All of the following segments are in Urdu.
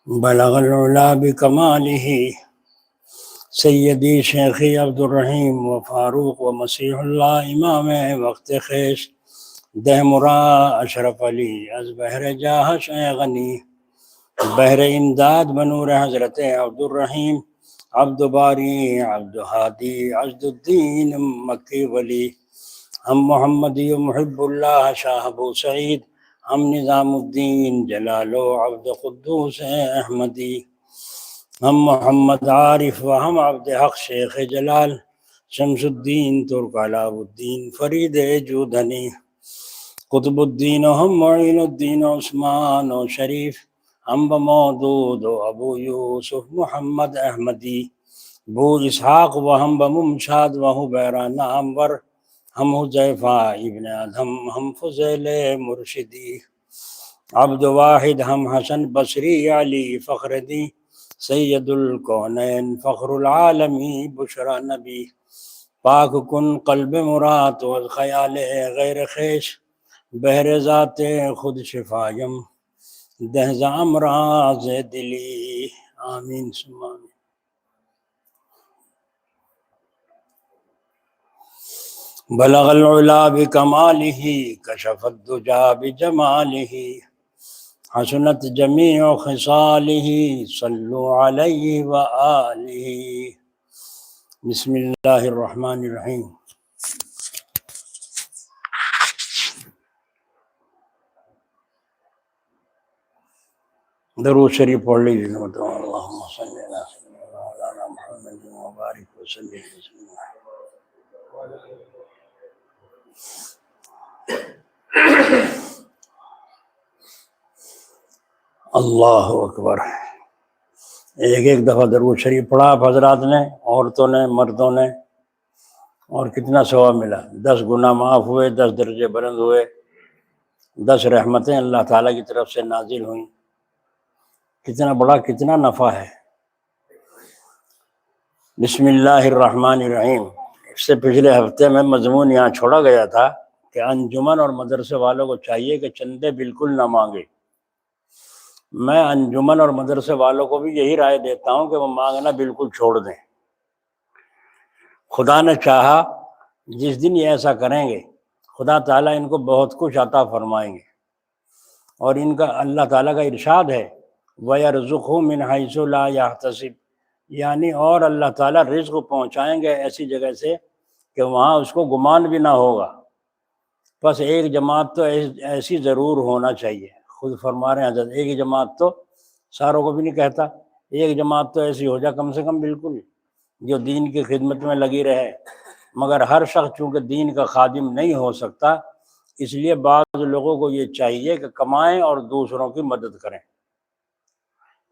بلغ العلا بکمالہ سیدی شیخی عبد الرحیم و فاروق و مسیح اللہ امام وقت خیش دہ مرا اشرف علی از بحر جاہش غنی بحر امداد بنور حضرت عبد الرحیم عبد باری عبد ہادی عزد الدین مکی ولی ہم محمدی محب اللہ شاہ ابو سعید ہم نظام الدین جلال و عبد قدوس احمدی ہم محمد عارف و ہم عبد حق شیخ جلال شمس الدین ترک علاء الدین فرید جودھنی قطب الدین و ہم معین الدین و عثمان و شریف ہم بمودود و ابو یوسف محمد احمدی بو اسحاق و ہم بممشاد و حبیرہ نامور ہم حذیفہ ابن ادہم ہم فضیل مرشدی عبد واحد ہم حسن بصری علی فخردی سید الکونین فخر العالمی بشرا نبی پاک کن قلب مراد و خیال غیر خیش بحر ذات خود شفایم دہز امراض دلی آمین ثم آمین۔ بلغ العلا بکمالہ کشف الدجا بجمالہ حسنت جمیع خصالہ صلو علیہ وآلہ۔ بسم اللہ الرحمن الرحیم۔ درود شریف پڑھ لیجیے۔ اللہم صلی علی سیدنا مولانا محمد وبارک وسلم۔ اللہ اکبر۔ ایک ایک دفعہ درود شریف پڑھا آپ حضرات نے، عورتوں نے، مردوں نے، اور کتنا ثواب ملا۔ 10 گناہ معاف ہوئے، 10 درجے بلند ہوئے، 10 رحمتیں اللہ تعالیٰ کی طرف سے نازل ہوئیں۔ کتنا بڑا، کتنا نفع ہے۔ بسم اللہ الرحمن الرحیم۔ اس سے پچھلے ہفتے میں مضمون یہاں چھوڑا گیا تھا کہ انجمن اور مدرسے والوں کو چاہیے کہ چندے بالکل نہ مانگے۔ میں انجمن اور مدرسے والوں کو بھی یہی رائے دیتا ہوں کہ وہ مانگنا بالکل چھوڑ دیں۔ خدا نے چاہا جس دن یہ ایسا کریں گے، خدا تعالیٰ ان کو بہت کچھ عطا فرمائیں گے، اور ان کا اللہ تعالیٰ کا ارشاد ہے وَيَرْزُقْهُ مِنْ حَيْثُ لَا يَحْتَسِبُ، یعنی اور اللہ تعالیٰ رزق پہنچائیں گے ایسی جگہ سے کہ وہاں اس کو گمان بھی نہ ہوگا۔ بس ایک جماعت تو ایسی ضرور ہونا چاہیے۔ خود فرما رہے ہیں حضرت، ایک جماعت تو ساروں کو بھی نہیں کہتا، ایک جماعت تو ایسی ہو جائے کم سے کم بالکل، جو دین کی خدمت میں لگی رہے۔ مگر ہر شخص چونکہ دین کا خادم نہیں ہو سکتا، اس لیے بعض لوگوں کو یہ چاہیے کہ کمائیں اور دوسروں کی مدد کریں،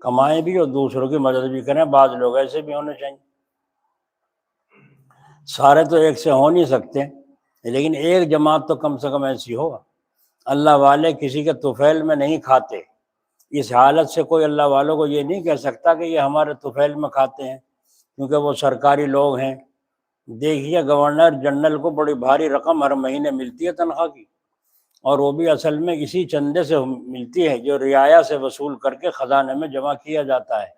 کمائیں بھی اور دوسروں کی مدد بھی کریں۔ بعض لوگ ایسے بھی ہونے چاہیے۔ سارے تو ایک سے ہو نہیں سکتے، لیکن ایک جماعت تو کم سے کم ایسی ہو۔ اللہ والے کسی کے طفیل میں نہیں کھاتے۔ اس حالت سے کوئی اللہ والوں کو یہ نہیں کہہ سکتا کہ یہ ہمارے طفیل میں کھاتے ہیں، کیونکہ وہ سرکاری لوگ ہیں۔ دیکھیے گورنر جنرل کو بڑی بھاری رقم ہر مہینے ملتی ہے تنخواہ کی، اور وہ بھی اصل میں اسی چندے سے ملتی ہے جو رعایا سے وصول کر کے خزانے میں جمع کیا جاتا ہے۔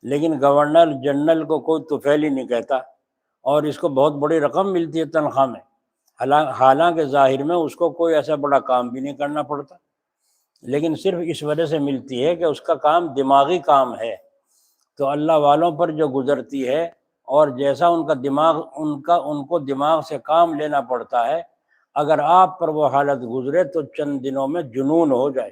لیکن گورنر جنرل کو کوئی طفیل ہی نہیں کہتا، اور اس کو بہت بڑی رقم ملتی ہے تنخواہ میں، حالانکہ ظاہر میں اس کو کوئی ایسا بڑا کام بھی نہیں کرنا پڑتا، لیکن صرف اس وجہ سے ملتی ہے کہ اس کا کام دماغی کام ہے۔ تو اللہ والوں پر جو گزرتی ہے، اور جیسا ان کا دماغ ان کو دماغ سے کام لینا پڑتا ہے، اگر آپ پر وہ حالت گزرے تو چند دنوں میں جنون ہو جائے۔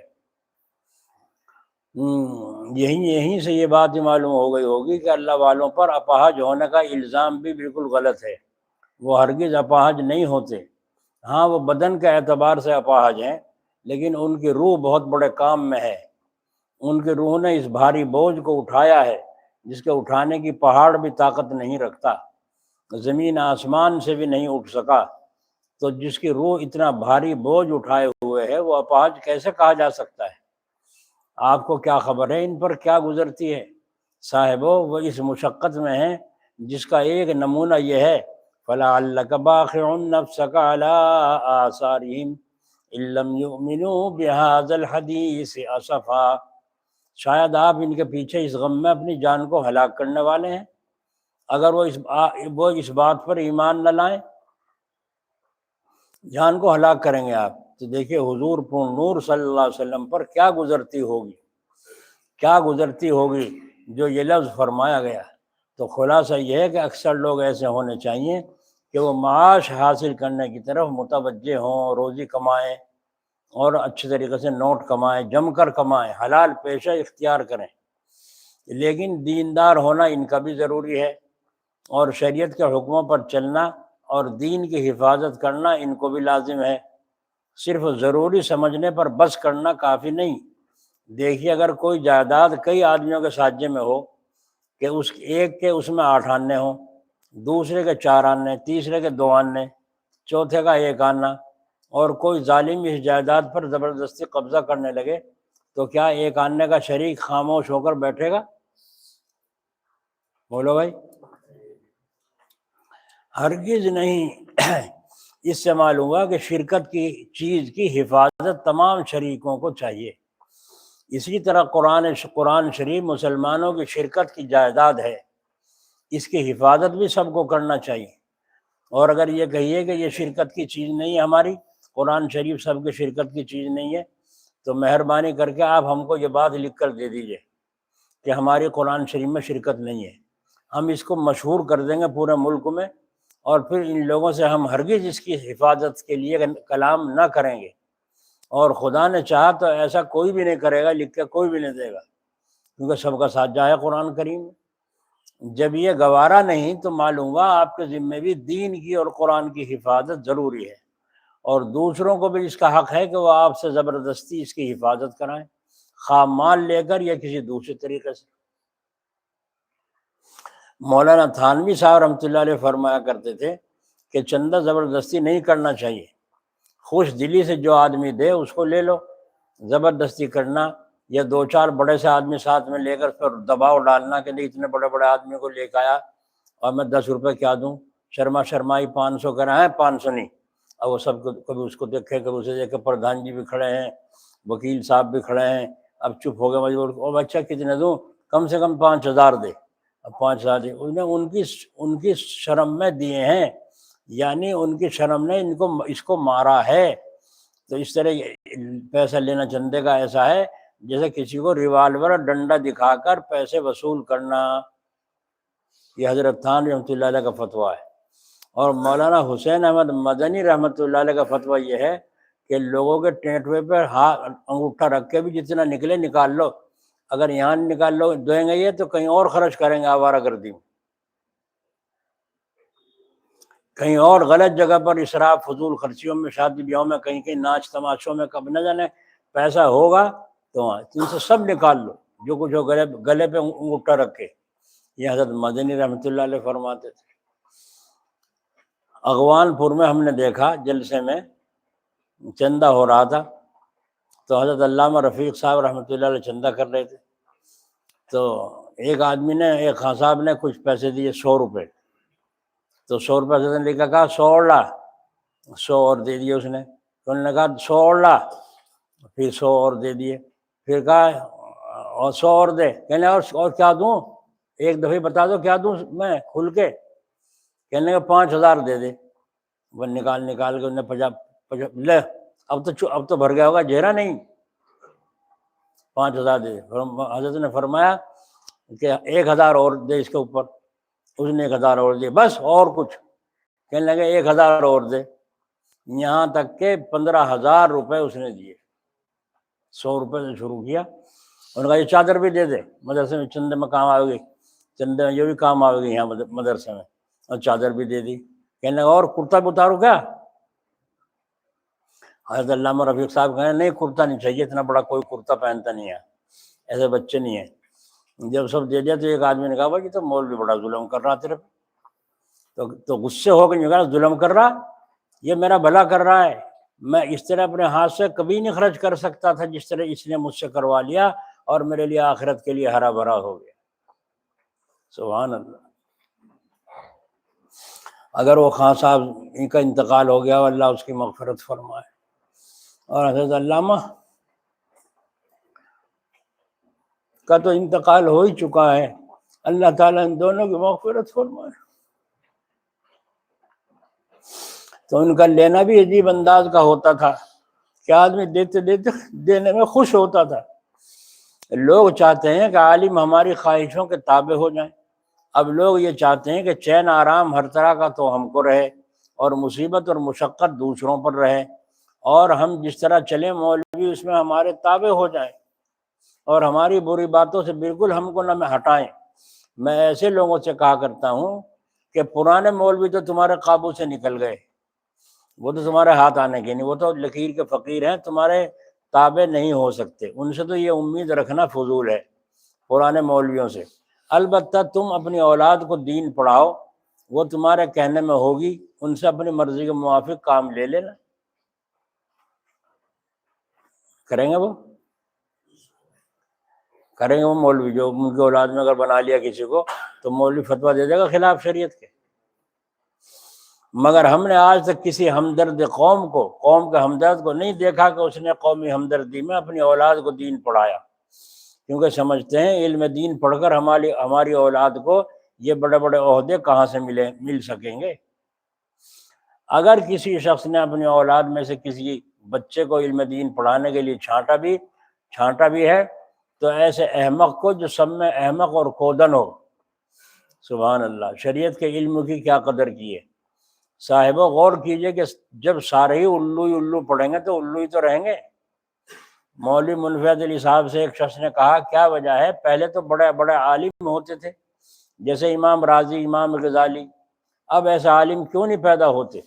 یہیں سے یہ بات ہی معلوم ہو گئی ہوگی کہ اللہ والوں پر اپاہج ہونے کا الزام بھی بالکل غلط ہے۔ وہ ہرگز اپاہج نہیں ہوتے۔ ہاں، وہ بدن کے اعتبار سے اپاہج ہیں، لیکن ان کی روح بہت بڑے کام میں ہے۔ ان کی روح نے اس بھاری بوجھ کو اٹھایا ہے جس کے اٹھانے کی پہاڑ بھی طاقت نہیں رکھتا، زمین آسمان سے بھی نہیں اٹھ سکا۔ تو جس کی روح اتنا بھاری بوجھ اٹھائے ہوئے ہے، وہ اپاہج کیسے کہا جا سکتا ہے؟ آپ کو کیا خبر ہے ان پر کیا گزرتی ہے؟ صاحبو، وہ اس مشقت میں ہیں جس کا ایک نمونہ یہ ہے فَلَعَلَّكَ بَاخِعٌ نَفْسَكَ عَلَىٰ آثَارِهِمْ إِن لَّمْ يُؤْمِنُوا بِهَٰذَا الْحَدِيثِ أَسَفًا۔ شاید آپ ان کے پیچھے اس غم میں اپنی جان کو ہلاک کرنے والے ہیں۔ اگر وہ اس بات پر ایمان نہ لائیں، جان کو ہلاک کریں گے آپ، تو دیکھیے حضور پور نور صلی اللہ علیہ وسلم پر کیا گزرتی ہوگی جو یہ لفظ فرمایا گیا۔ تو خلاصہ یہ ہے کہ اکثر لوگ ایسے ہونے چاہیے کہ وہ معاش حاصل کرنے کی طرف متوجہ ہوں، روزی کمائیں اور اچھے طریقے سے نوٹ کمائیں، جم کر کمائیں، حلال پیشہ اختیار کریں، لیکن دیندار ہونا ان کا بھی ضروری ہے، اور شریعت کے حکموں پر چلنا اور دین کی حفاظت کرنا ان کو بھی لازم ہے۔ صرف ضروری سمجھنے پر بس کرنا کافی نہیں۔ دیکھیے اگر کوئی جائیداد کئی آدمیوں کے ساتھ میں ہو کہ ایک کے اس میں 8 آنے ہوں، دوسرے کے 4 آنے، تیسرے کے 2 آنے، چوتھے کا 1 آنا، اور کوئی ظالم اس جائیداد پر زبردستی قبضہ کرنے لگے، تو کیا 1 آنے کا شریک خاموش ہو کر بیٹھے گا؟ بولو بھائی، ہرگز نہیں۔ اس سے معلوم ہوا کہ شرکت کی چیز کی حفاظت تمام شریکوں کو چاہیے۔ اسی طرح قرآن شریف مسلمانوں کی شرکت کی جائیداد ہے، اس کی حفاظت بھی سب کو کرنا چاہیے۔ اور اگر یہ کہیے کہ یہ شرکت کی چیز نہیں ہے ہماری، قرآن شریف سب کی شرکت کی چیز نہیں ہے، تو مہربانی کر کے آپ ہم کو یہ بات لکھ کر دے دیجئے کہ ہماری قرآن شریف میں شرکت نہیں ہے۔ ہم اس کو مشہور کر دیں گے پورے ملک میں، اور پھر ان لوگوں سے ہم ہرگز اس کی حفاظت کے لیے کلام نہ کریں گے، اور خدا نے چاہا تو ایسا کوئی بھی نہیں کرے گا، لکھ کے کوئی بھی نہیں دے گا، کیونکہ سب کا ساتھ ہے قرآن کریم میں۔ جب یہ گوارا نہیں تو معلوم ہوا آپ کے ذمے بھی دین کی اور قرآن کی حفاظت ضروری ہے، اور دوسروں کو بھی اس کا حق ہے کہ وہ آپ سے زبردستی اس کی حفاظت کرائیں، خواہ مال لے کر یا کسی دوسرے طریقے سے۔ مولانا تھانوی صاحب رحمۃ اللہ علیہ فرمایا کرتے تھے کہ چندہ زبردستی نہیں کرنا چاہیے، خوش دلی سے جو آدمی دے اس کو لے لو۔ زبردستی کرنا یا 2-4 بڑے سے آدمی ساتھ میں لے کر پھر دباؤ ڈالنا کہ نہیں اتنے بڑے بڑے آدمی کو لے کے آیا اور میں 10 روپے کیا دوں، شرمائی 500 کرا ہے، 500 نہیں۔ اب وہ سب کو کبھی اس کو دیکھے کبھی اسے دیکھے، پردھان جی بھی کھڑے ہیں، وکیل صاحب بھی کھڑے ہیں، اب چپ ہو گئے مجبور، او بچہ کتنے دوں؟ کم سے کم 5000 دے۔ اب 5000 دے، انہیں ان کی شرم میں دیے ہیں، یعنی ان کی شرم نے اس کو مارا ہے۔ تو اس طرح پیسہ لینا چندے کا ایسا ہے جیسے کسی کو ریوالور اور ڈنڈا دکھا کر پیسے وصول کرنا۔ یہ حضرت تھانوی رحمۃ اللہ علیہ کا فتویٰ ہے۔ اور مولانا حسین احمد مدنی رحمۃ اللہ علیہ کا فتویٰ یہ ہے کہ لوگوں کے ٹینٹوے پر انگوٹھا رکھ کے بھی جتنا نکلے نکال لو، اگر یہاں نکال لو دیں گے یہ تو کہیں اور خرچ کریں گے آوارہ گردی میں، کہیں اور غلط جگہ پر اسراف فضول خرچیوں میں، شادی بیاہوں میں، کہیں ناچ تماشوں میں، کب نہ جانے پیسہ ہوگا تو ان سے سب نکال لو جو کچھ ہو، گلے پہ انگوٹھا رکھے۔ یہ حضرت مدنی رحمۃ اللہ علیہ فرماتے تھے۔ اغوان پور میں ہم نے دیکھا جلسے میں چندہ ہو رہا تھا، تو حضرت علامہ رفیق صاحب رحمۃ اللہ علیہ چندہ کر رہے تھے، تو ایک آدمی نے، ایک خان صاحب نے کچھ پیسے دیے 100 روپے، تو 100 روپے حضرت نے کہا 100 اور لا، 100 اور دے دیے اس نے، تو انہوں نے کہا 100 اور لا، پھر 100 اور دے دیے، پھر کہا اور 100 اور دے، کہنے اور کیا دوں، ایک دفعہ بتا دو کیا دوں میں کھل کے، کہنے کا 5000 دے دے۔ وہ نکال کے انہیں 50 لے، اب تو بھر گیا ہوگا جہرا نہیں، 5000 دے۔ حضرت نے فرمایا کہ 1000 اور دے اس کے اوپر، اس نے 1000 اور دے، بس اور کچھ، کہنے لگے 1000 اور دے، یہاں تک کہ 15000 روپے اس نے دیے۔ 100 روپے سے شروع کیا، انہوں نے کہا یہ چادر بھی دے دے، مدرسے میں چندے میں کام آئے گی، چندے میں یہ بھی کام آئے گی یہاں مدرسے میں، اور چادر بھی دے دی۔ کہنے لگا اور کرتا بھی اتارو کیا؟ حضرت علامہ رفیق صاحب کہیں نہیں کرتا نہیں چاہیے، اتنا بڑا کوئی کرتا پہنتا نہیں ہے، ایسے بچے نہیں ہیں۔ جب سب دے دیا تو ایک آدمی نے کہا بھائی یہ تو مولوی بڑا ظلم کر رہا تیرے پہ، تو غصے ہو کے کہا ظلم کر رہا، یہ میرا بھلا کر رہا ہے، میں اس طرح اپنے ہاتھ سے کبھی نہیں خرچ کر سکتا تھا جس طرح اس نے مجھ سے کروا لیا، اور میرے لیے آخرت کے لیے ہرا بھرا ہو گیا۔ سبحان اللہ۔ اگر وہ خان صاحب ان کا انتقال ہو گیا، اللہ اس کی مغفرت فرمائے۔ اور حضرت علامہ کا تو انتقال ہو ہی چکا ہے، اللہ تعالیٰ ان دونوں کی مغفرت فرمائے۔ تو ان کا لینا بھی عجیب انداز کا ہوتا تھا کہ آدمی دیتے دیتے دینے میں خوش ہوتا تھا۔ لوگ چاہتے ہیں کہ عالم ہماری خواہشوں کے تابع ہو جائیں، اب لوگ یہ چاہتے ہیں کہ چین آرام ہر طرح کا تو ہم کو رہے، اور مصیبت اور مشقت دوسروں پر رہے، اور ہم جس طرح چلیں مولوی اس میں ہمارے تابع ہو جائیں، اور ہماری بری باتوں سے بالکل ہم کو نہ ہٹائیں۔ میں ایسے لوگوں سے کہا کرتا ہوں کہ پرانے مولوی تو تمہارے قابو سے نکل گئے، وہ تو تمہارے ہاتھ آنے کے نہیں، وہ تو لکیر کے فقیر ہیں، تمہارے تابع نہیں ہو سکتے۔ ان سے تو یہ امید رکھنا فضول ہے، پرانے مولویوں سے۔ البتہ تم اپنی اولاد کو دین پڑھاؤ، وہ تمہارے کہنے میں ہوگی، ان سے اپنی مرضی کے موافق کام لے لینا۔ کریں گے وہ مولوی جو ان کی اولاد میں اگر بنا لیا کسی کو تو مولوی فتویٰ دے دے گا خلاف شریعت کے۔ مگر ہم نے آج تک کسی ہمدرد قوم کے ہمدرد کو نہیں دیکھا کہ اس نے قومی ہمدردی میں اپنی اولاد کو دین پڑھایا، کیونکہ سمجھتے ہیں علم دین پڑھ کر ہماری اولاد کو یہ بڑے بڑے عہدے کہاں سے مل سکیں گے۔ اگر کسی شخص نے اپنی اولاد میں سے کسی بچے کو علم دین پڑھانے کے لیے چھانٹا بھی ہے تو ایسے احمق کو جو سب میں احمق اور کودن ہو۔ سبحان اللہ، شریعت کے علم کی کیا قدر کی ہے۔ صاحبہ غور کیجئے کہ جب سارے ہی الو پڑھیں گے تو الو ہی تو رہیں گے۔ مولوی منفعت علی صاحب سے ایک شخص نے کہا کیا وجہ ہے، پہلے تو بڑے بڑے عالم ہوتے تھے جیسے امام راضی، امام غزالی، اب ایسے عالم کیوں نہیں پیدا ہوتے؟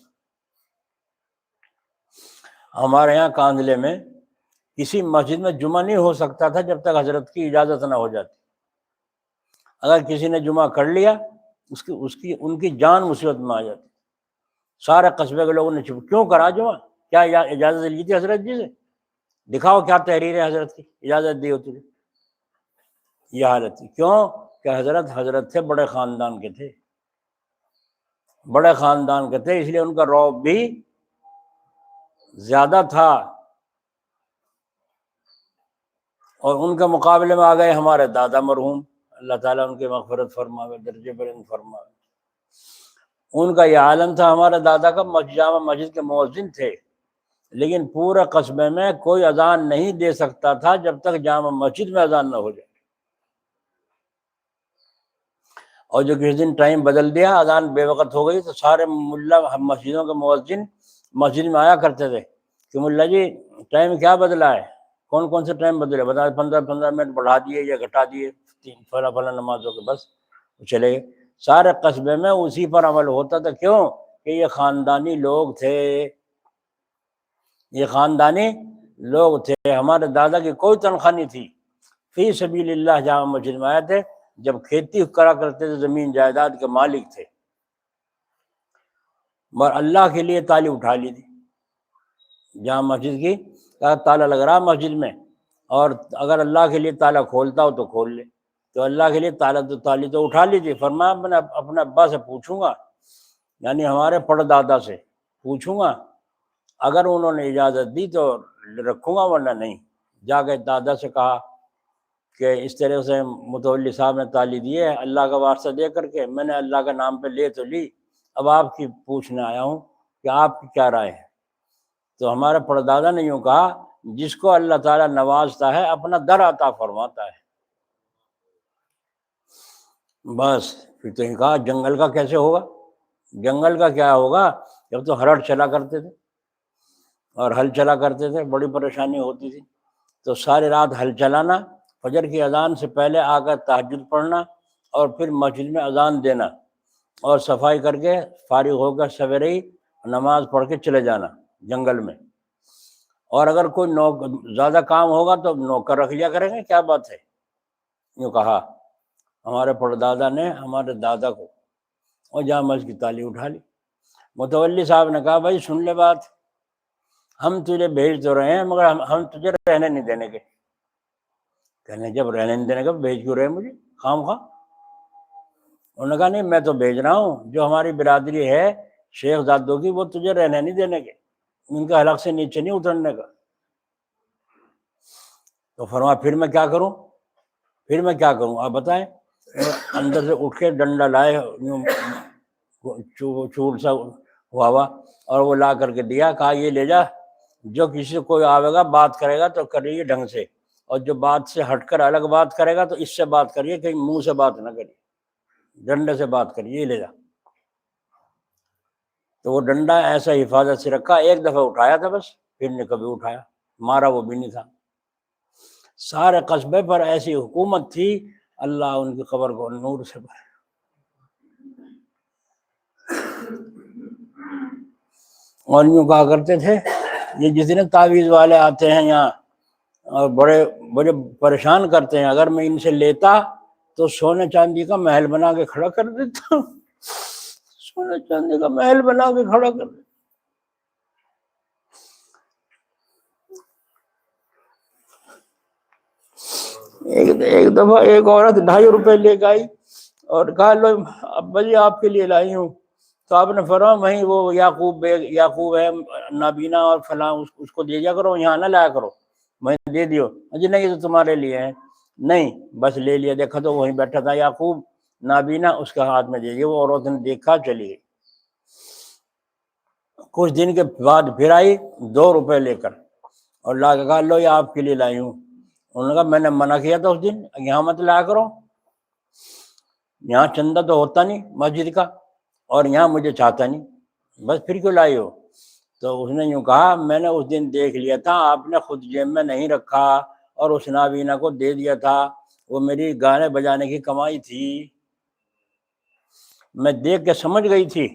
ہمارے یہاں کاندلے میں کسی مسجد میں جمعہ نہیں ہو سکتا تھا جب تک حضرت کی اجازت نہ ہو جاتی۔ اگر کسی نے جمعہ کر لیا ان کی جان مصیبت میں آ جاتی۔ سارے قصبے کے لوگوں نے کیوں کرا جمعہ؟ کیا اجازت لی تھی حضرت جی سے؟ دکھاؤ کیا تحریر ہے حضرت کی، اجازت دی ہوتی تھی۔ یہ حالت تھی، کیوں کہ حضرت تھے، بڑے خاندان کے تھے، اس لیے ان کا رعب بھی زیادہ تھا۔ اور ان کے مقابلے میں آ گئے ہمارے دادا مرحوم، اللہ تعالیٰ ان کی مغفرت فرماوے، درجے بلند فرماوے۔ ان کا یہ عالم تھا، ہمارے دادا کا جامع مسجد کے مؤذن تھے، لیکن پورے قصبے میں کوئی اذان نہیں دے سکتا تھا جب تک جامع مسجد میں اذان نہ ہو جائے۔ اور جو کسی دن ٹائم بدل دیا، اذان بے وقت ہو گئی، تو سارے ملا مسجدوں کے مؤذن مسجد میں آیا کرتے تھے کہ ملا جی ٹائم کیا بدلا ہے، کون سے ٹائم بدلے، بتا 15 منٹ بڑھا دیے یا گھٹا دیے فلاں نمازوں کے، بس چلے گئے۔ سارے قصبے میں اسی پر عمل ہوتا تھا، کیوں کہ یہ خاندانی لوگ تھے، ہمارے دادا کی کوئی تنخواہ نہیں تھی، فی سبیل اللہ جامع مسجد میں آئے تھے، جب کھیتی کرا کرتے تھے زمین جائیداد کے مالک تھے، مگر اللہ کے لیے تالی اٹھا لی تھی جامع مسجد کی، کہا تالا لگ رہا مسجد میں، اور اگر اللہ کے لیے تالا کھولتا ہو تو کھول لے، تو اللہ کے لیے تالی تو اٹھا لی تھی۔ فرمایا میں اپنے ابا سے پوچھوں گا، یعنی ہمارے پڑدادا سے پوچھوں گا، اگر انہوں نے اجازت دی تو رکھوں گا ورنہ نہیں۔ جا کے دادا سے کہا کہ اس طرح سے متولی صاحب نے تالی دی ہے اللہ کا واسطہ دے کر کے، میں نے اللہ کے نام پہ لے تو لی، اب آپ کی پوچھنے آیا ہوں کہ آپ کی کیا رائے ہے۔ تو ہمارے پردادا نے یوں کہا، جس کو اللہ تعالیٰ نوازتا ہے اپنا در عطا فرماتا ہے۔ بس پھر تو کہا جنگل کا کیسے ہوگا، جنگل کا کیا ہوگا، جب تو ہرٹ چلا کرتے تھے اور ہل چلا کرتے تھے، بڑی پریشانی ہوتی تھی، تو ساری رات ہل چلانا، فجر کی اذان سے پہلے آ کر تہجد پڑھنا، اور پھر مسجد میں اذان دینا، اور صفائی کر کے فارغ ہو کر سویرے ہی نماز پڑھ کے چلے جانا جنگل میں۔ اور اگر کوئی زیادہ کام ہوگا تو نوکر رکھ لیا کریں گے، کیا بات ہے۔ یوں کہا ہمارے پردادا نے ہمارے دادا کو، اور جامع مسجد کی تالی اٹھا لی۔ متولی صاحب نے کہا بھائی سن لے بات، ہم تجھے بھیج تو رہے ہیں مگر ہم تجھے رہنے نہیں دینے کے۔ کہنے جب رہنے نہیں دینے کا بھیج کیوں رہے مجھے خام خواہ؟ انہوں نے کہا نہیں میں تو بھیج رہا ہوں، جو ہماری برادری ہے شیخ زادوں کی، وہ تجھے رہنے نہیں دینے کے، ان کے حلق سے نیچے نہیں اترنے کا۔ تو فرمایا پھر میں کیا کروں؟ پھر میں کیا کروں آپ بتائیں؟ اندر سے اٹھ کے ڈنڈا لائے، یوں چور سا ہوا ہوا، اور وہ لا کر کے دیا، کہا یہ لے جا، جو کسی کو کوئی آئے گا بات کرے گا تو کریے ڈھنگ سے، اور جو بات سے ہٹ کر الگ بات کرے گا تو اس سے بات کریے، کہیں منہ سے بات نہ کریے، ڈنڈے سے بات کریے، یہ لے جا۔ تو وہ ڈنڈا ایسا حفاظت سے رکھا، ایک دفعہ اٹھایا تھا بس، پھر نے کبھی اٹھایا، مارا وہ بھی نہیں تھا۔ سارے قصبے پر ایسی حکومت تھی، اللہ ان کی قبر کو نور سے بھرے۔ اور یوں کہا کرتے تھے، یہ جتنے تعویذ والے آتے ہیں یہاں اور بڑے بڑے پریشان کرتے ہیں، اگر میں ان سے لیتا تو سونے چاندی کا محل بنا کے کھڑا کر دیتا، سونے چاندی کا محل بنا کے کھڑا کر دیتا۔ ایک دفعہ ایک عورت 2.5 روپے لے کے آئی اور کہا لو ابا جی آپ کے لیے لائی ہوں، تو آپ نے فرمایا وہیں وہ یعقوب ہے نابینا اور فلاں، اس کو دے دیا کرو، یہاں نہ لایا کرو۔ میں دے دیو، جی نہیں یہ تو تمہارے لیے ہے، نہیں بس لے لیا، دیکھا تو وہیں بیٹھا تھا یعقوب نابینا، اس کے ہاتھ میں دے دیا، وہ عورت نے دیکھا چلی گئی۔ کچھ دن کے بعد پھر آئی 2 روپے لے کر اور لا کے کہا لو یہ آپ کے لیے لائی ہوں۔ انہوں نے کہا میں نے منع کیا تھا اس دن، یہاں مت لایا کرو، یہاں چندہ تو ہوتا نہیں مسجد کا، اور یہاں مجھے چاہتا نہیں، بس پھر کیوں لائی ہو؟ تو اس نے یوں کہا میں نے اس دن دیکھ لیا تھا، آپ نے خود جیب میں نہیں رکھا اور اس نابینا کو دے دیا تھا، وہ میری گانے بجانے کی کمائی تھی، میں دیکھ کے سمجھ گئی تھی۔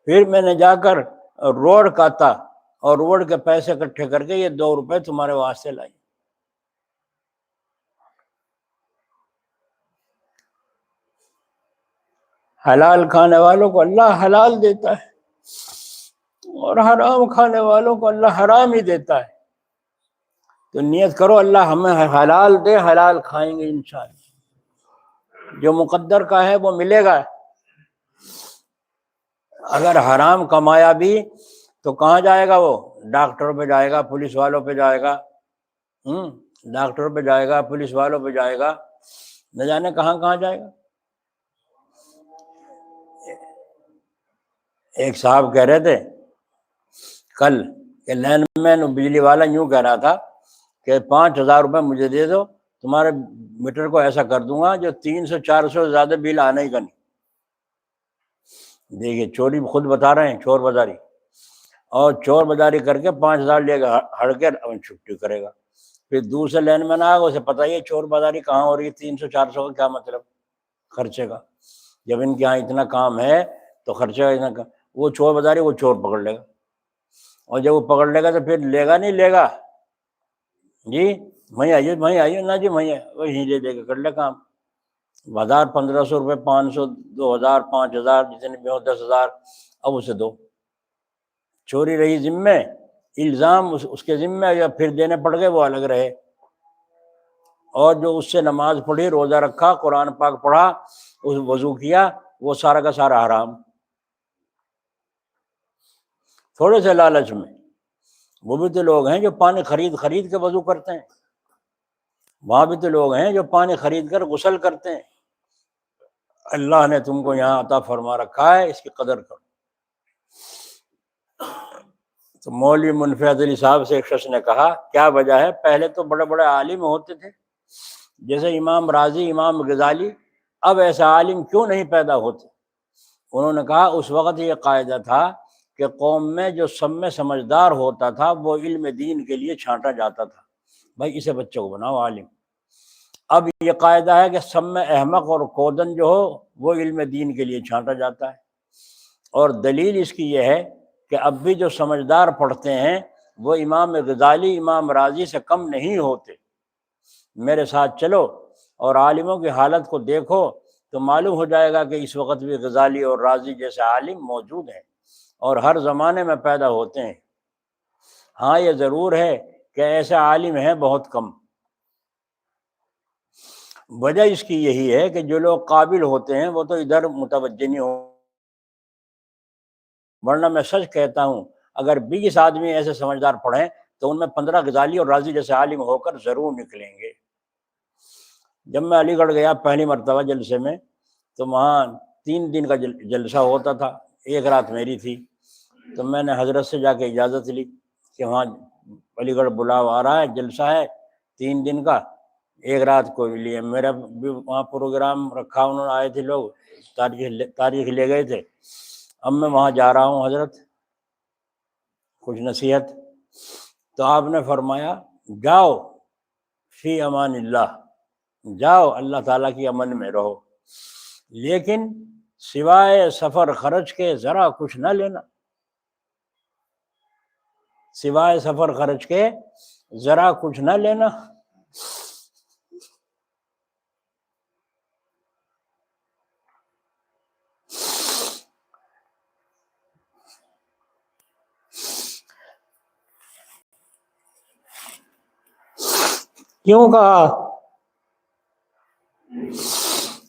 پھر میں نے جا کر روڈ کاتا اور روڈ کے پیسے اکٹھے کر کے یہ 2 روپے تمہارے واسطے لائی۔ حلال کھانے والوں کو اللہ حلال دیتا ہے اور حرام کھانے والوں کو اللہ حرام ہی دیتا ہے۔ تو نیت کرو اللہ ہمیں حلال دے، حلال کھائیں گے انشاءاللہ، جو مقدر کا ہے وہ ملے گا۔ اگر حرام کمایا بھی تو کہاں جائے گا؟ وہ ڈاکٹر پہ جائے گا، پولیس والوں پہ جائے گا، ڈاکٹر پہ جائے گا، پولیس والوں پہ جائے گا، نہ جانے کہاں کہاں جائے گا۔ ایک صاحب کہہ رہے تھے کل کہ لین مین بجلی والا یوں کہہ رہا تھا کہ 5,000 روپے مجھے دے دو، تمہارے میٹر کو ایسا کر دوں گا جو 300-400 سے زیادہ بل آنا ہی کا نہیں۔ دیکھیے چوری خود بتا رہے ہیں، چور بازاری، اور چور بازاری کر کے 5,000 لے گا ہڑ کے چھٹی کرے گا، پھر دوسرے لین مین آئے گا، اسے پتہ ہی ہے چور بازاری کہاں ہو رہی ہے، 300-400 کا کیا مطلب خرچے کا، جب ان کے یہاں اتنا کام ہے تو خرچہ اتنا، وہ چور بازاری وہ چور پکڑ لے گا، اور جب وہ پکڑ لے گا تو پھر لے گا نہیں لے گا، جی وہیں آئیے نا جی وہیں وہیں لے دے گا، کر لے کام، 1,000 1,500 روپے، 500 2,000 5,000 جتنے بھی ہو 10,000 اب اسے دو۔ چوری رہی ذمے، الزام اس کے ذمے، یا پھر دینے پڑ گئے وہ الگ رہے۔ اور جو اس سے نماز پڑھی، روزہ رکھا، قرآن پاک پڑھا، اس وضو کیا، وہ سارا کا سارا حرام، تھوڑے سے لالچ میں۔ وہ بھی تو لوگ ہیں جو پانی خرید کے وضو کرتے ہیں، وہاں بھی تو لوگ ہیں جو پانی خرید کر غسل کرتے ہیں۔ اللہ نے تم کو یہاں عطا فرما رکھا ہے، اس کی قدر کرو۔ تو مولوی منفعت علی صاحب سے ایک شخص نے کہا کیا وجہ ہے، پہلے تو بڑے بڑے عالم ہوتے تھے جیسے امام راضی، امام غزالی، اب ایسا عالم کیوں نہیں پیدا ہوتے؟ انہوں نے کہا اس وقت یہ قاعدہ تھا کہ قوم میں جو سب میں سمجھدار ہوتا تھا وہ علم دین کے لیے چھانٹا جاتا تھا، بھائی اسے بچے کو بناؤ عالم۔ اب یہ قاعدہ ہے کہ سب میں احمق اور کودن جو ہو وہ علم دین کے لیے چھانٹا جاتا ہے، اور دلیل اس کی یہ ہے کہ اب بھی جو سمجھدار پڑھتے ہیں وہ امام غزالی، امام راضی سے کم نہیں ہوتے۔ میرے ساتھ چلو اور عالموں کی حالت کو دیکھو تو معلوم ہو جائے گا کہ اس وقت بھی غزالی اور راضی جیسے عالم موجود ہیں اور ہر زمانے میں پیدا ہوتے ہیں۔ ہاں یہ ضرور ہے کہ ایسے عالم ہیں بہت کم۔ وجہ اس کی یہی ہے کہ جو لوگ قابل ہوتے ہیں وہ تو ادھر متوجہ نہیں ہو، ورنہ میں سچ کہتا ہوں اگر 20 آدمی ایسے سمجھدار پڑھیں تو ان میں 15 غزالی اور رازی جیسے عالم ہو کر ضرور نکلیں گے۔ جب میں علی گڑھ گیا پہلی مرتبہ جلسے میں، تو وہاں 3 دن کا جلسہ ہوتا تھا، ایک رات میری تھی۔ تو میں نے حضرت سے جا کے اجازت لی کہ وہاں علی گڑھ بلاؤ آ رہا ہے، جلسہ ہے 3 دن کا، ایک رات کو لیے میرا بھی وہاں پروگرام رکھا، انہوں نے آئے تھے لوگ، تاریخ لے گئے تھے۔ اب میں وہاں جا رہا ہوں حضرت، کچھ نصیحت۔ تو آپ نے فرمایا جاؤ فی امان اللہ، جاؤ اللہ تعالیٰ کی امن میں رہو، لیکن سوائے سفر خرچ کے ذرا کچھ نہ لینا، سوائے سفر خرچ کے ذرا کچھ نہ لینا۔ کیوں کہا؟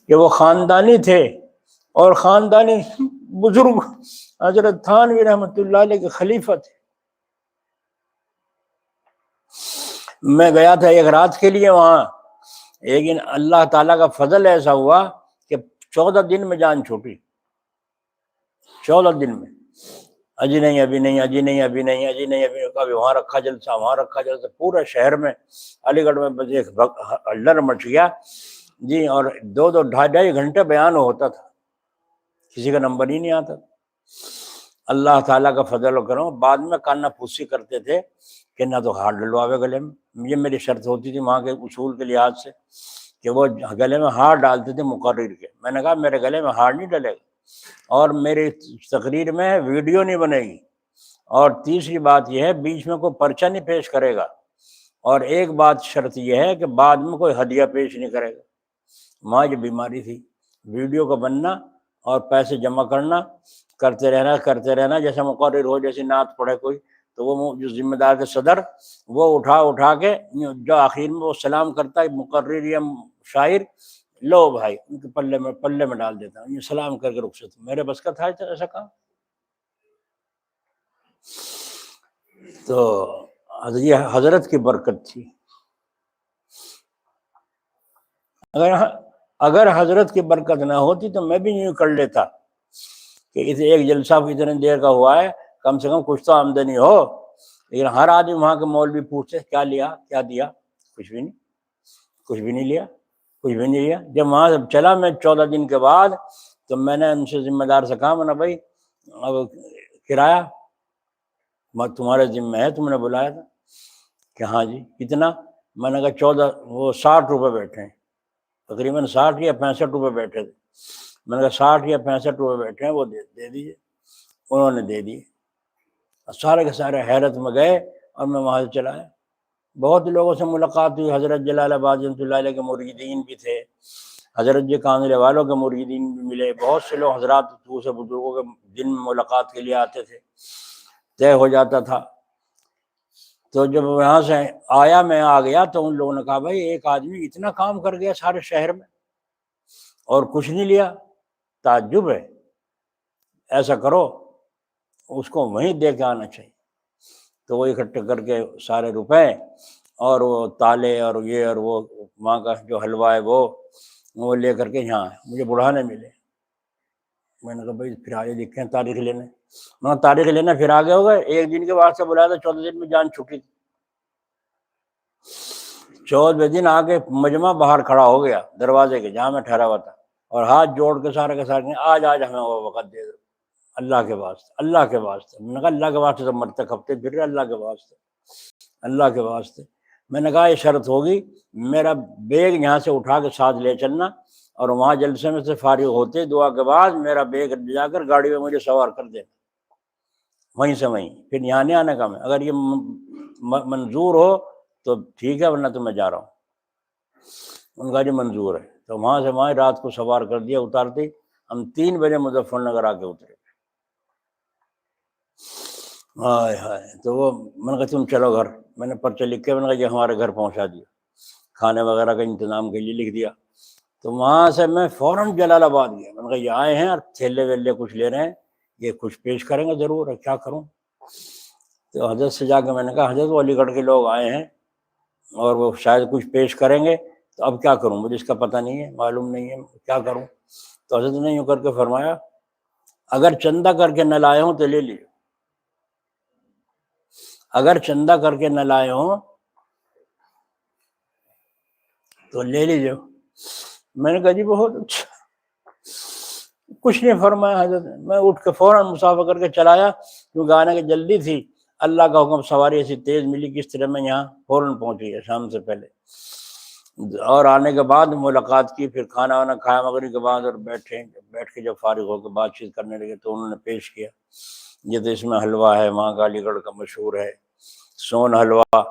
کہ وہ خاندانی تھے، اور خاندانی بزرگ حضرت تھانوی رحمۃ اللہ علیہ کے خلیفہ تھے۔ میں گیا تھا ایک رات کے لیے وہاں، لیکن اللہ تعالیٰ کا فضل ایسا ہوا کہ 14 دن میں جان چھوٹی، 14 دن میں، اجی نہیں ابھی نہیں، اجی نہیں ابھی نہیں، اجی نہیں ابھی، کبھی وہاں رکھا جلسہ، وہاں رکھا جلسہ، پورے شہر میں علی گڑھ میں بس ایک ہلڑ مچ گیا جی، اور 2 ڈھائی گھنٹے بیان ہوتا تھا، کسی کا نمبر ہی نہیں آتا۔ اللہ تعالیٰ کا فضل و کرم۔ بعد میں کانا پھوسی کرتے تھے کہ نہ تو ہار ڈلواوے گلے میں، یہ میری شرط ہوتی تھی وہاں کے اصول کے لحاظ سے کہ وہ گلے میں ہار ڈالتے تھے مقرر کے۔ میں نے کہا میرے گلے میں ہار نہیں ڈلے گا، اور میری تقریر میں ویڈیو نہیں بنے گی، اور تیسری بات یہ ہے بیچ میں کوئی پرچہ نہیں پیش کرے گا، اور ایک بات شرط یہ ہے کہ بعد میں کوئی ہدیہ پیش نہیں کرے گا۔ وہاں یہ بیماری تھی، ویڈیو کا بننا اور پیسے جمع کرتے رہنا، جیسے مقرر ہو، جیسے نعت پڑھے کوئی، تو وہ جو ذمہ دار کے صدر وہ اٹھا کے جو آخر میں وہ سلام کرتا ہے مقرر یا شاعر، لو بھائی ان کے پلے میں ڈال دیتا ہوں، یہ سلام کر کے رخصت۔ میرے بس کا تھا ایسا کام؟ تو یہ حضرت کی برکت تھی۔ اگر حضرت کی برکت نہ ہوتی تو میں بھی یوں کر لیتا کہ ایک جلسہ اتنے دیر کا ہوا ہے، کم سے کم کچھ تو آمدنی ہو، لیکن ہر آدمی وہاں کے مولوی پوچھتے کیا لیا، کیا دیا، کچھ بھی نہیں لیا، کچھ بھی نہیں لیا۔ جب وہاں سے چلا میں 14 دن کے بعد، تو میں نے ان سے ذمہ دار سے کہا، میں نے بھائی اب کرایہ تمہارے ذمہ ہے، تم نے بلایا تھا کہ ہاں جی کتنا؟ میں نے کہا 14، وہ 60 روپے بیٹھے ہیں، تقریباً 60 یا 65 روپے بیٹھے تھے۔ میں نے کہا 60 یا 65 روپے بیٹھے ہیں، وہ دے دیجیے۔ انہوں نے دے دیے، سارے کے سارے حیرت میں گئے، اور میں وہاں سے چلا آیا۔ بہت لوگوں سے ملاقات ہوئی، حضرت جلال آباد رحمۃ اللہ علیہ کے مریدین بھی تھے، حضرت جی کانگڑے والوں کے مریدین بھی ملے، بہت سے لوگ حضرات دوسرے بزرگوں کے دن میں ملاقات کے لیے آتے تھے، طے ہو جاتا تھا۔ تو جب یہاں سے میں آ گیا تو ان لوگوں نے کہا بھائی ایک آدمی اتنا کام کر گیا سارے شہر میں اور کچھ نہیں لیا، تعجب ہے، ایسا کرو اس کو وہیں دے کے آنا چاہیے۔ تو وہ اکٹھے کر کے سارے روپے اور وہ تالے اور یہ اور وہ وہاں کا جو حلوہ ہے وہ لے کر کے یہاں مجھے بڑھانے ملے۔ میں نے کہا بھائی پھر آگے دیکھیں تاریخ لینے، میں تاریخ لینا پھر آگے ہو گئے۔ ایک دن کے بعد سے بلایا تھا، 14 دن میں جان چھٹی تھی۔ 14 دن آگے مجمع باہر کھڑا ہو گیا دروازے کے جہاں میں ٹھہرا ہوا تھا، اور ہاتھ جوڑ کے سارے کے سارے آج ہمیں وہ وقت دے دو، اللہ کے واسطے، اللہ کے واسطے۔ میں نے کہا اللہ کے واسطے تو مرتے ہفتے پھر رہے، اللہ کے واسطے، اللہ کے واسطے۔ میں نے کہا یہ شرط ہوگی میرا بیگ یہاں سے اٹھا کے ساتھ لے چلنا، اور وہاں جلسے میں سے فارغ ہوتے دعا کے بعد میرا بیگ جا کر گاڑی میں مجھے سوار کر دینا، وہیں سے وہیں، پھر یہاں نہیں آنے کا۔ میں اگر یہ منظور ہو تو ٹھیک ہے، ورنہ تو میں جا رہا ہوں۔ ان کا جو منظور ہے، تو وہاں سے وہاں رات کو سوار کر دیا۔ اتارتے ہم 3 بجے مظفر نگر آ کے اترے۔ ہائے ہائے، تو وہ میں نے کہا تم چلو گھر، میں نے پرچہ لکھ کے میں نے کہا یہ ہمارے گھر پہنچا دیا، کھانے وغیرہ کا انتظام کے لیے لکھ دیا۔ تو وہاں سے میں فوراً جلال آباد گیا۔ میں نے کہا یہ آئے ہیں اور تھیلے ویلے کچھ لے رہے ہیں، یہ کچھ پیش کریں گے ضرور ہے، کیا کروں۔ تو حضرت سے جا کے میں نے کہا حضرت وہ علی گڑھ کے لوگ آئے ہیں اور وہ شاید کچھ پیش کریں گے، تو اب کیا کروں، مجھے اس کا پتہ نہیں ہے، معلوم نہیں ہے کیا کروں۔ تو حضرت نے یوں کر کے فرمایا اگر چندہ کر کے نہ لائے ہوں تو لے لیجیے، اگر چندہ کر کے نہ لائے ہوں تو لے لیجیے۔ میں نے کہا جی بہت اچھا، کچھ نہیں فرمایا حضرت نے۔ میں اٹھ کے فوراً مسافہ کر کے چلایا، کیونکہ آنے کی جلدی تھی، اللہ کا حکم سواری ایسی تیز ملی کہ اس طرح میں یہاں فوراً پہنچ گیا شام سے پہلے۔ اور آنے کے بعد ملاقات کی، پھر کھانا وانا کھایا مغرب کے بعد، اور بیٹھ کے جب فارغ ہو کے بات چیت کرنے لگے تو انہوں نے پیش کیا یہ تو اس میں حلوہ ہے، وہاں کا علی گڑھ کا مشہور ہے سون حلوہ،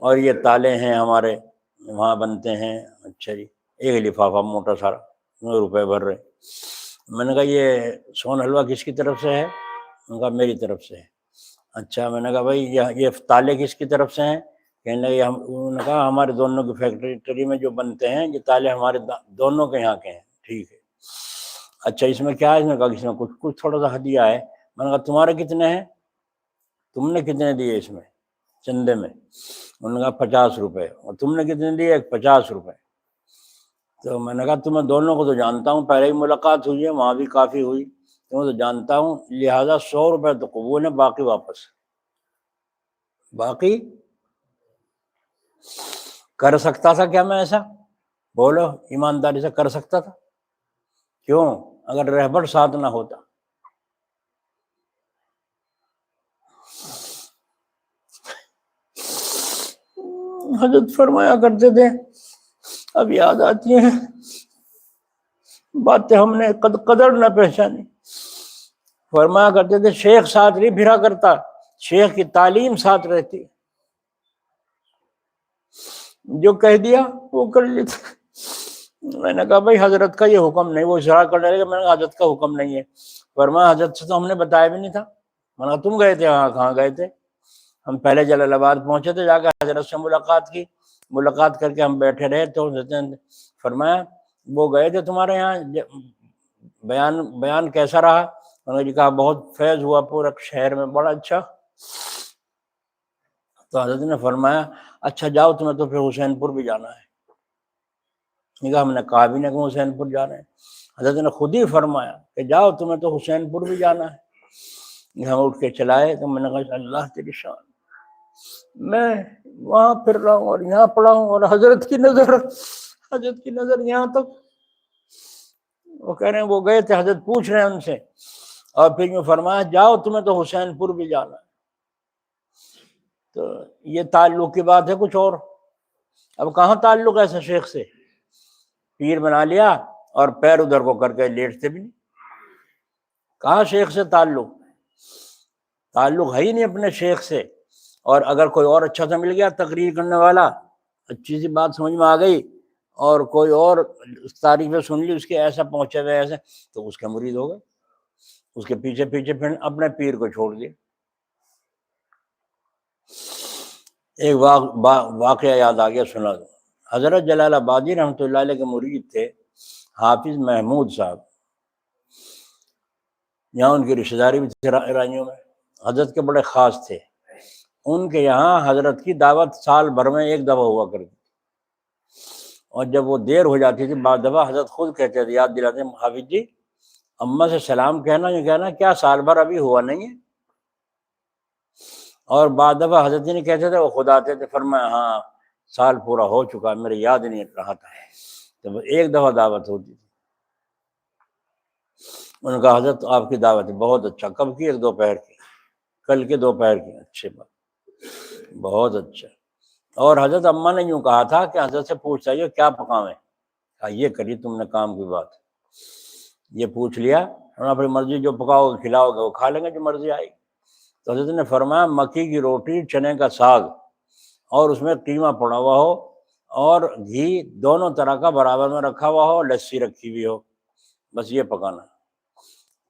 اور یہ تالے ہیں ہمارے وہاں بنتے ہیں۔ اچھا جی، ایک لفافہ موٹا سارا، 9 روپے بھر رہے۔ میں نے کہا یہ سون حلوہ کس کی طرف سے ہے؟ میں نے کہا میری طرف سے ہے۔ اچھا، میں نے کہا بھائی یہ تالے کس کی طرف سے ہیں؟ کہنے لگے انہوں نے کہا ہمارے دونوں کی فیکٹری میں جو بنتے ہیں یہ تالے ہمارے دونوں کے یہاں کے ہیں۔ ٹھیک ہے، اچھا اس میں کیا ہے؟ اس نے کہا کہ اس میں کچھ تھوڑا سا ہدیہ ہے۔ میں نے کہا تمہارے کتنے ہیں، تم نے کتنے دیے اس میں چندے میں؟ انہوں نے کہا 50 روپے۔ اور تم نے کتنے دیے؟ 50 روپے۔ تو میں نے کہا تمہیں دونوں کو تو جانتا ہوں، پہلے ہی ملاقات ہوئی ہے، وہاں بھی کافی ہوئی، تمہیں تو جانتا ہوں، لہٰذا 100 روپے تو قبول ہے، باقی واپس۔ باقی کر سکتا تھا کیا میں ایسا؟ بولو ایمانداری سے، کر سکتا تھا؟ کیوں؟ اگر رہبر ساتھ نہ ہوتا۔ حضرت فرمایا کرتے تھے، اب یاد آتی ہیں باتیں ہم نے قدر نہ پہچانی۔ فرمایا کرتے تھے شیخ ساتھ نہیں پھرا کرتا، شیخ کی تعلیم ساتھ رہتی، جو کہہ دیا وہ کر لیتا۔ میں نے کہا بھائی حضرت کا یہ حکم نہیں، وہ اشارہ کرنے لگے، میں نے کہا حضرت کا حکم نہیں ہے۔ فرمایا حضرت سے تو ہم نے بتایا بھی نہیں تھا۔ میں نے کہا تم گئے تھے؟ ہاں، کہاں گئے تھے؟ ہم پہلے جلال آباد پہنچے تھے، جا کے حضرت سے ملاقات کی، ملاقات کر کے ہم بیٹھے رہے تو حضرت نے فرمایا وہ گئے تھے تمہارے یہاں، بیان کیسا رہا؟ میں نے کہا بہت فیض ہوا پورے شہر میں، بڑا اچھا۔ تو حضرت نے فرمایا اچھا جاؤ، تمہیں تو پھر حسین پور بھی جانا ہے۔ کہا ہم نے کہا بھی نہیں کہ حسین پور جا رہے ہیں۔ حضرت نے خود ہی فرمایا کہ جاؤ، تمہیں تو حسین پور بھی جانا ہے۔ ہم اٹھ کے چلائے تو میں نے کہا اللہ تیری شان، میں وہاں پھر رہا ہوں اور یہاں پڑا ہوں، اور حضرت کی نظر یہاں تک۔ وہ کہہ رہے ہیں وہ گئے تھے، حضرت پوچھ رہے ہیں ان سے، اور پھر میں فرمایا جاؤ، تمہیں تو حسین پور بھی جانا ہے۔ تو یہ تعلق کی بات ہے کچھ اور۔ اب کہاں تعلق ایسا شیخ سے؟ پیر بنا لیا اور پیر ادھر کو کر کے لیٹتے بھی نہیں۔ کہاں شیخ سے تعلق ہے ہی نہیں اپنے شیخ سے۔ اور اگر کوئی اور اچھا سا مل گیا تقریر کرنے والا، اچھی سی بات سمجھ میں آ گئی، اور کوئی اور تعریفیں سن لی اس کے، ایسا پہنچے ہوئے ایسے، تو اس کے مرید ہو گئے، اس کے پیچھے پھر اپنے پیر کو چھوڑ دیا۔ ایک واقعہ یاد آ گیا، سنا دو۔ حضرت جلال آبادی رحمۃ اللہ علیہ کے مرید تھے حافظ محمود صاحب، یہاں ان کی رشتہ داری بھی تھی رائیوں میں، حضرت کے بڑے خاص تھے۔ ان کے یہاں حضرت کی دعوت سال بھر میں ایک دفعہ ہوا کرتی، اور جب وہ دیر ہو جاتی تھی بعض دفعہ حضرت خود کہتے تھے، یاد دلاتے ہیں حافظ جی اماں سے سلام کہنا، یہ کہنا کیا سال بھر ابھی ہوا نہیں ہے؟ اور بعض دفعہ حضرت جی نہیں کہتے تھے، وہ خود آتے تھے، فرمایا ہاں سال پورا ہو چکا، میرے یاد نہیں رہا تھا۔ تو ایک دفعہ دعوت ہوتی تھی۔ انہوں نے کہا حضرت آپ کی دعوت ہے، بہت اچھا۔ کب کی؟ ایک دوپہر کی، کل کے دوپہر کی۔ اچھی بات، بہت اچھا۔ اور حضرت اماں نے یوں کہا تھا کہ حضرت سے پوچھ چاہیے کیا پکاویں؟ کہا یہ کری تم نے کام کی بات، یہ پوچھ لیا، اور اپنی مرضی جو پکاؤ گے کھلاؤ گے وہ کھا لیں گے، جو مرضی آئی۔ تو حضرت نے فرمایا مکی کی روٹی، چنے کا ساگ، اور اس میں قیمہ پڑا ہوا ہو، اور گھی دونوں طرح کا برابر میں رکھا ہوا ہو، لسی رکھی ہوئی ہو، بس یہ پکانا۔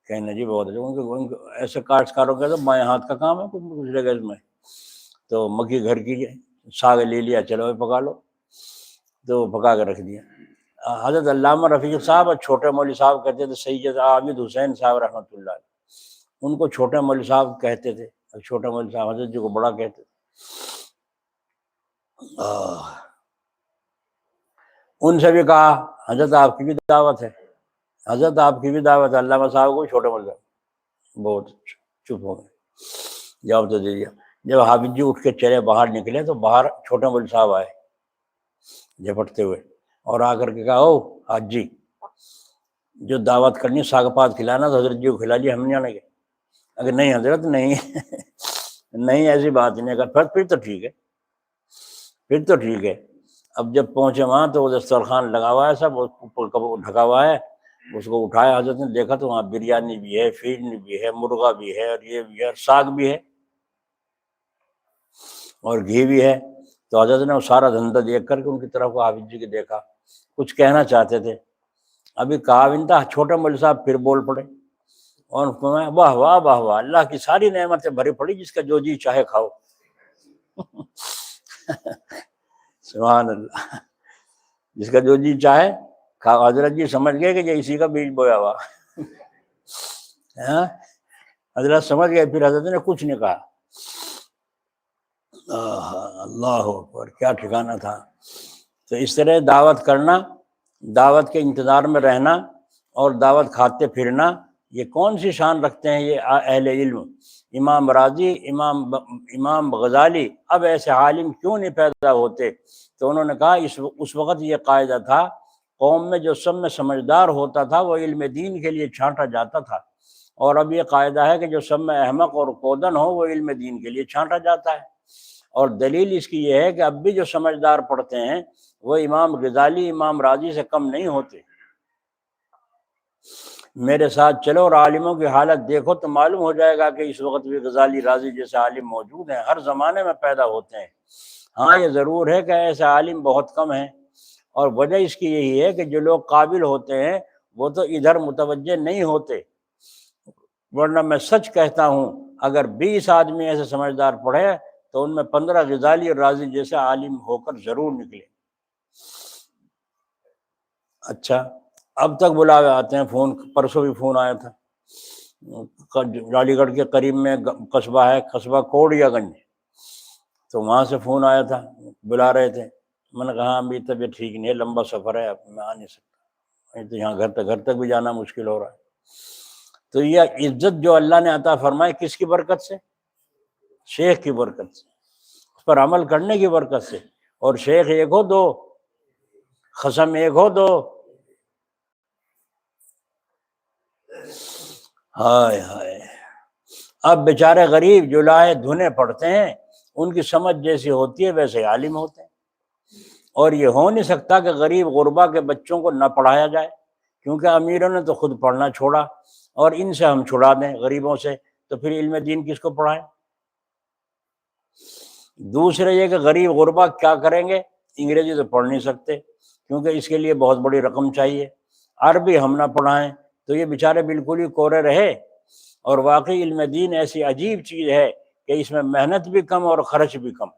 کہنے جی بہت اچھا۔ ایسے کاشتکاروں کے تو بائیں ہاتھ کا کام ہے کچھ جگہ اس میں۔ تو مکی گھر کی ساگ لے لیا، چلو پکا لو، تو پکا کے رکھ دیا۔ حضرت علامہ رفیق صاحب اور چھوٹے مولوی صاحب کہتے تھے، سید عابد حسین صاحب رحمۃ اللہ علیہ، ان کو چھوٹے مولوی صاحب کہتے تھے، چھوٹے مول صاحب حضرت جی کو بڑا کہتے تھے۔ ان سے بھی کہا حضرت آپ کی بھی دعوت ہے، حضرت آپ کی بھی دعوت ہے۔ علامہ صاحب کو چھوٹے مول صاحب بہت چپ ہو گئے، جواب تو دے دیا۔ جب حافظ جی اٹھ کے چلے باہر نکلے تو باہر چھوٹے مول صاحب آئے جھپٹتے ہوئے اور آ کر کے کہا او حاج جی جو دعوت کرنی ساگ پات کھلانا تو حضرت جی کو کھلا لیا، ہم نہیں آنے گے۔ اگر نہیں حضرت نہیں نہیں ایسی بات نہیں، اگر پھر تو ٹھیک ہے، پھر تو ٹھیک ہے۔ اب جب پہنچے وہاں تو وہ دسترخوان لگا ہوا ہے، سب اوپر ڈھکا ہوا ہے، اس کو اٹھایا حضرت نے، دیکھا تو وہاں بریانی بھی ہے، فیرنی بھی ہے، مرغا بھی ہے، اور یہ بھی ہے، ساگ بھی ہے اور گھی بھی ہے۔ تو حضرت نے وہ سارا دھندا دیکھ کر کے ان کی طرف حافظ جی کے دیکھا، کچھ کہنا چاہتے تھے، ابھی کہا بھی نہیں تھا، چھوٹے مول صاحب پھر بول پڑے اور فرمایا واہ واہ واہ واہ، اللہ کی ساری نعمتیں بھری پڑی، جس کا جو جی چاہے کھاؤ۔ سبحان اللہ، جس کا جو جی چاہے کھاؤ۔ حضرت جی سمجھ گئے کہ یہ اسی کا بیج بویا ہوا۔ حضرت سمجھ گئے، پھر حضرت نے کچھ نہیں کہا۔ اللہ اکبر، کیا ٹھکانہ تھا۔ تو اس طرح دعوت کرنا، دعوت کے انتظار میں رہنا اور دعوت کھاتے پھرنا، یہ کون سی شان رکھتے ہیں یہ اہل علم؟ امام راضی، امام غزالی، اب ایسے عالم کیوں نہیں پیدا ہوتے؟ تو انہوں نے کہا اس وقت یہ قاعدہ تھا، قوم میں جو سب میں سمجھدار ہوتا تھا وہ علم دین کے لیے چھانٹا جاتا تھا، اور اب یہ قاعدہ ہے کہ جو سب میں احمق اور کودن ہو وہ علم دین کے لیے چھانٹا جاتا ہے۔ اور دلیل اس کی یہ ہے کہ اب بھی جو سمجھدار پڑھتے ہیں وہ امام غزالی، امام راضی سے کم نہیں ہوتے۔ میرے ساتھ چلو اور عالموں کی حالت دیکھو تو معلوم ہو جائے گا کہ اس وقت بھی غزالی، راضی جیسے عالم موجود ہیں، ہر زمانے میں پیدا ہوتے ہیں۔ ہاں یہ ضرور ہے کہ ایسے عالم بہت کم ہیں، اور وجہ اس کی یہی ہے کہ جو لوگ قابل ہوتے ہیں وہ تو ادھر متوجہ نہیں ہوتے، ورنہ میں سچ کہتا ہوں اگر 20 آدمی ایسے سمجھدار پڑھے تو ان میں 15 غزالی اور راضی جیسے عالم ہو کر ضرور نکلے۔ اچھا، اب تک بلاوے آتے ہیں، فون پرسوں بھی فون آیا تھا، علی گڑھ کے قریب میں قصبہ ہے، قصبہ کوڑیا گنج، تو وہاں سے فون آیا تھا، بلا رہے تھے۔ میں نے کہا ابھی طبیعت ٹھیک نہیں ہے، لمبا سفر ہے، اب میں آ نہیں سکتا، تو یہاں گھر تک بھی جانا مشکل ہو رہا ہے۔ تو یہ عزت جو اللہ نے عطا فرمائی کس کی برکت سے؟ شیخ کی برکت سے، اس پر عمل کرنے کی برکت سے۔ اور شیخ ایک ہو دو، خصم ایک ہو دو، ہائے ہائے۔ اب بیچارے غریب جو لائے دھنے پڑھتے ہیں، ان کی سمجھ جیسی ہوتی ہے ویسے عالم ہوتے ہیں، اور یہ ہو نہیں سکتا کہ غریب غربا کے بچوں کو نہ پڑھایا جائے، کیونکہ امیروں نے تو خود پڑھنا چھوڑا، اور ان سے ہم چھڑا دیں غریبوں سے، تو پھر علم دین کس کو پڑھائیں؟ دوسرے یہ کہ غریب غربا کیا کریں گے؟ انگریزی تو پڑھ نہیں سکتے کیونکہ اس کے لیے بہت بڑی رقم چاہیے، عربی ہم نہ پڑھائیں تو یہ بیچارے بالکل ہی کورے رہے۔ اور واقعی علم دین ایسی عجیب چیز ہے کہ اس میں محنت بھی کم اور خرچ بھی کم،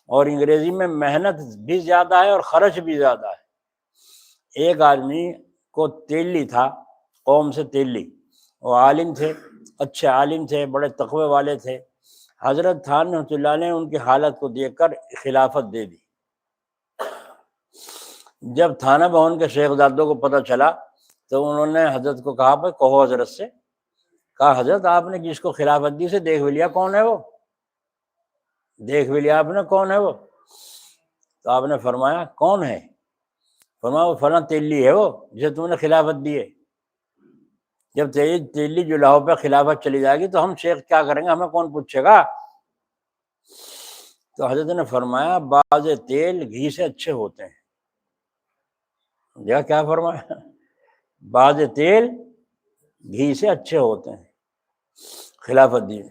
اور انگریزی میں محنت بھی زیادہ ہے اور خرچ بھی زیادہ ہے۔ ایک آدمی کو تیلی تھا، قوم سے تیلی، وہ عالم تھے، اچھے عالم تھے، بڑے تقوی والے تھے۔ حضرت تھان رحمۃ اللہ نے ان کی حالت کو دیکھ کر خلافت دے دی۔ جب تھانہ بہن کے شیخزادوں کو پتہ چلا تو انہوں نے حضرت کو کہا بھائی کہو حضرت سے، کہا حضرت آپ نے جس کو خلافت دی سے دیکھ بھی لیا کون ہے وہ؟ دیکھ بھی لیا آپ نے کون ہے وہ؟ تو آپ نے فرمایا کون ہے؟ فرمایا وہ فلاں تیلی ہے وہ جسے تم نے خلافت دی ہے۔ جب تیلی جو لاہو پہ خلافت چلی جائے گی تو ہم شیخ کیا کریں گے، ہمیں کون پوچھے گا؟ تو حضرت نے فرمایا بعض تیل گھی سے اچھے ہوتے ہیں۔ کیا فرمایا؟ بعض تیل گھی سے اچھے ہوتے ہیں۔ خلافت دین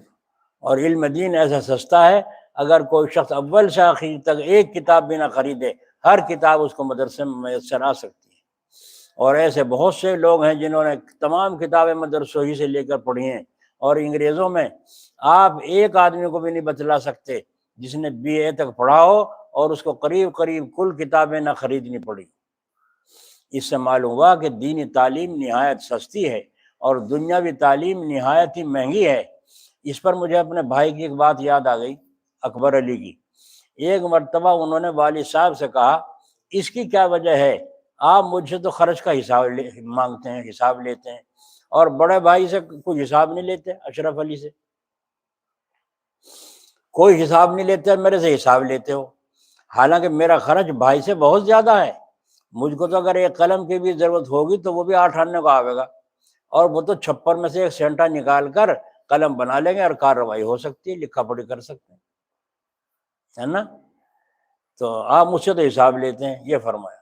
اور علم دین ایسا سستا ہے، اگر کوئی شخص اول سے آخر تک ایک کتاب بھی نہ خریدے، ہر کتاب اس کو مدرسے میں میسر آ سکتی ہے۔ اور ایسے بہت سے لوگ ہیں جنہوں نے تمام کتابیں مدرسوں ہی سے لے کر پڑھی ہیں، اور انگریزوں میں آپ ایک آدمی کو بھی نہیں بتلا سکتے جس نے BA تک پڑھا ہو اور اس کو قریب کل کتابیں نہ خریدنی پڑی۔ اس سے معلوم ہوا کہ دینی تعلیم نہایت سستی ہے اور دنیاوی تعلیم نہایت ہی مہنگی ہے۔ اس پر مجھے اپنے بھائی کی ایک بات یاد آ گئی، اکبر علی کی۔ ایک مرتبہ انہوں نے والد صاحب سے کہا اس کی کیا وجہ ہے، آپ مجھ سے تو خرچ کا حساب مانگتے ہیں، حساب لیتے ہیں، اور بڑے بھائی سے کوئی حساب نہیں لیتے، اشرف علی سے کوئی حساب نہیں لیتے، میرے سے حساب لیتے ہو، حالانکہ میرا خرچ بھائی سے بہت زیادہ ہے۔ مجھ کو تو اگر ایک قلم کی بھی ضرورت ہوگی تو وہ بھی 8 آنے کا آئے گا، اور وہ تو چھپر میں سے ایک سینٹا نکال کر قلم بنا لیں گے اور کارروائی ہو سکتی ہے، لکھا پڑھی کر سکتے ہیں، ہے نا؟ تو آپ مجھ سے تو حساب لیتے ہیں، یہ فرمایا،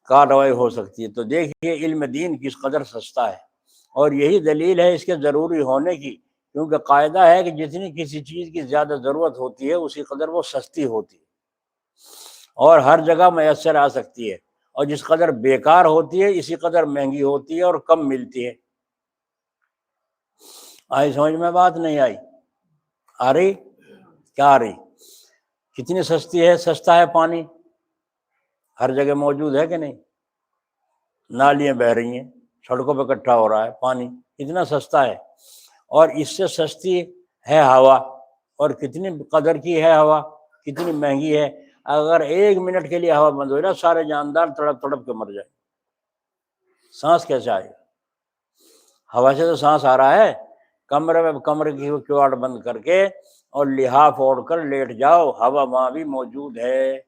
کارروائی ہو سکتی ہے۔ تو دیکھیے علم دین کس قدر سستا ہے، اور یہی دلیل ہے اس کے ضروری ہونے کی، کیونکہ قاعدہ ہے کہ جتنی کسی چیز کی زیادہ ضرورت ہوتی ہے اسی قدر وہ سستی ہوتی ہے اور ہر جگہ میسر آ سکتی ہے، اور جس قدر بیکار ہوتی ہے اسی قدر مہنگی ہوتی ہے اور کم ملتی ہے۔ آئی سمجھ میں بات؟ نہیں آئی؟ آ رہی؟ کیا آ رہی؟ کتنی سستی ہے؟ سستا ہے پانی، ہر جگہ موجود ہے کہ نہیں؟ نالیاں بہہ رہی ہیں، سڑکوں پہ اکٹھا ہو رہا ہے پانی، اتنا سستا ہے۔ اور اس سے سستی ہے ہوا، اور کتنی قدر کی ہے ہوا، کتنی مہنگی ہے۔ اگر 1 منٹ کے لیے ہوا بند ہو جائے سارے جاندار تڑپ تڑپ کے مر جائیں، سانس کیسے آئے گا؟ ہوا سے تو سانس آ رہا ہے، کمرے کی کواڑ بند کر کے اور لحاف اوڑھ کر لیٹ جاؤ، ہوا وہاں بھی موجود ہے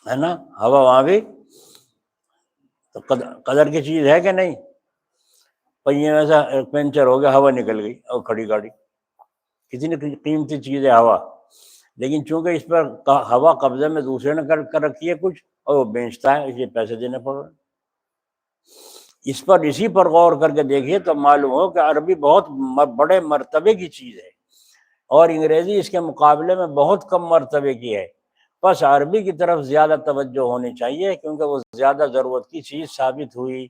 نا؟ ہوا وہاں بھی تو قدر کی چیز ہے کہ نہیں؟ پہیے میں سے پنچر ہو گیا، ہوا نکل گئی اور کھڑی گاڑی، کتنی قیمتی چیز ہے ہوا، لیکن چونکہ اس پر ہوا قبضے میں دوسرے نے کر رکھی ہے کچھ، اور وہ بیچتا ہے، اسے پیسے دینے پڑ رہے ہیں۔ اسی پر غور کر کے دیکھیے تو معلوم ہو کہ عربی بہت بڑے مرتبے کی چیز ہے، اور انگریزی اس کے مقابلے میں بہت کم مرتبے کی ہے۔ بس عربی کی طرف زیادہ توجہ ہونی چاہیے کیونکہ وہ زیادہ ضرورت کی چیز ثابت ہوئی،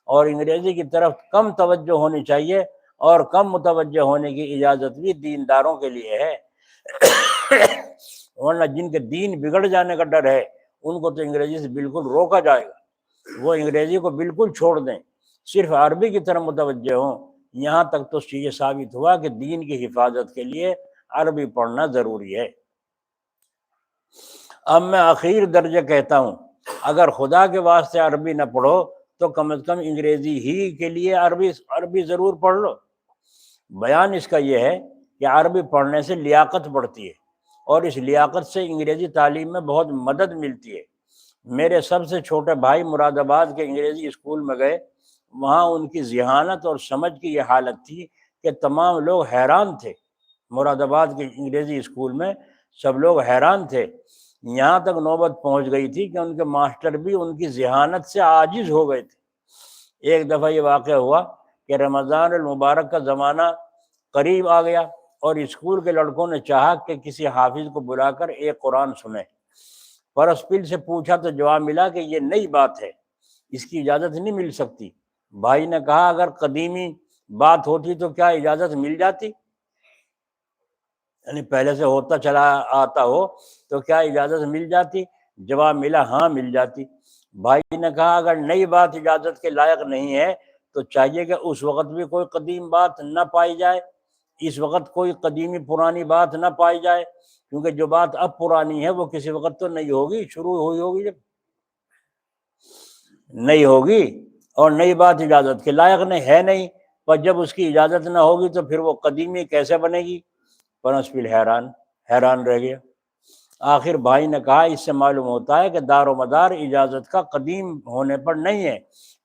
اور انگریزی کی طرف کم توجہ ہونی چاہیے، اور کم متوجہ ہونے کی اجازت بھی دینداروں کے لیے ہے، ورنہ جن کے دین بگڑ جانے کا ڈر ہے ان کو تو انگریزی سے بالکل روکا جائے گا، وہ انگریزی کو بالکل چھوڑ دیں، صرف عربی کی طرف متوجہ ہوں۔ یہاں تک تو یہ ثابت ہوا کہ دین کی حفاظت کے لیے عربی پڑھنا ضروری ہے۔ اب میں آخر درجے کہتا ہوں، اگر خدا کے واسطے عربی نہ پڑھو تو کم از کم انگریزی ہی کے لیے عربی ضرور پڑھ لو۔ بیان اس کا یہ ہے کہ عربی پڑھنے سے لیاقت بڑھتی ہے، اور اس لیاقت سے انگریزی تعلیم میں بہت مدد ملتی ہے۔ میرے سب سے چھوٹے بھائی مراد آباد کے انگریزی اسکول میں گئے، وہاں ان کی ذہانت اور سمجھ کی یہ حالت تھی کہ تمام لوگ حیران تھے۔ مراد آباد کے انگریزی اسکول میں سب لوگ حیران تھے، یہاں تک نوبت پہنچ گئی تھی کہ ان کے ماسٹر بھی ان کی ذہانت سے عاجز ہو گئے تھے۔ ایک دفعہ یہ واقعہ ہوا کہ رمضان المبارک کا زمانہ قریب آ گیا، اور اسکول کے لڑکوں نے چاہا کہ کسی حافظ کو بلا کر ایک قرآن سنیں۔ پرسپل سے پوچھا تو جواب ملا کہ یہ نئی بات ہے، اس کی اجازت نہیں مل سکتی۔ بھائی نے کہا اگر قدیمی بات ہوتی تو کیا اجازت مل جاتی؟ یعنی پہلے سے ہوتا چلا آتا ہو تو کیا اجازت مل جاتی؟ جواب ملا ہاں مل جاتی۔ بھائی نے کہا اگر نئی بات اجازت کے لائق نہیں ہے تو چاہیے کہ اس وقت بھی کوئی قدیم بات نہ پائی جائے، اس وقت کوئی قدیمی پرانی بات نہ پائی جائے، کیونکہ جو بات اب پرانی ہے وہ کسی وقت تو نہیں ہوگی، شروع ہوئی ہوگی جب نہیں ہوگی، اور نئی بات اجازت کے لائق نہیں، پر جب اس کی اجازت نہ ہوگی تو پھر وہ قدیمی کیسے بنے گی؟ پرنسپل حیران رہ گیا۔ آخر بھائی نے کہا اس سے معلوم ہوتا ہے کہ دار و مدار اجازت کا قدیم ہونے پر نہیں ہے،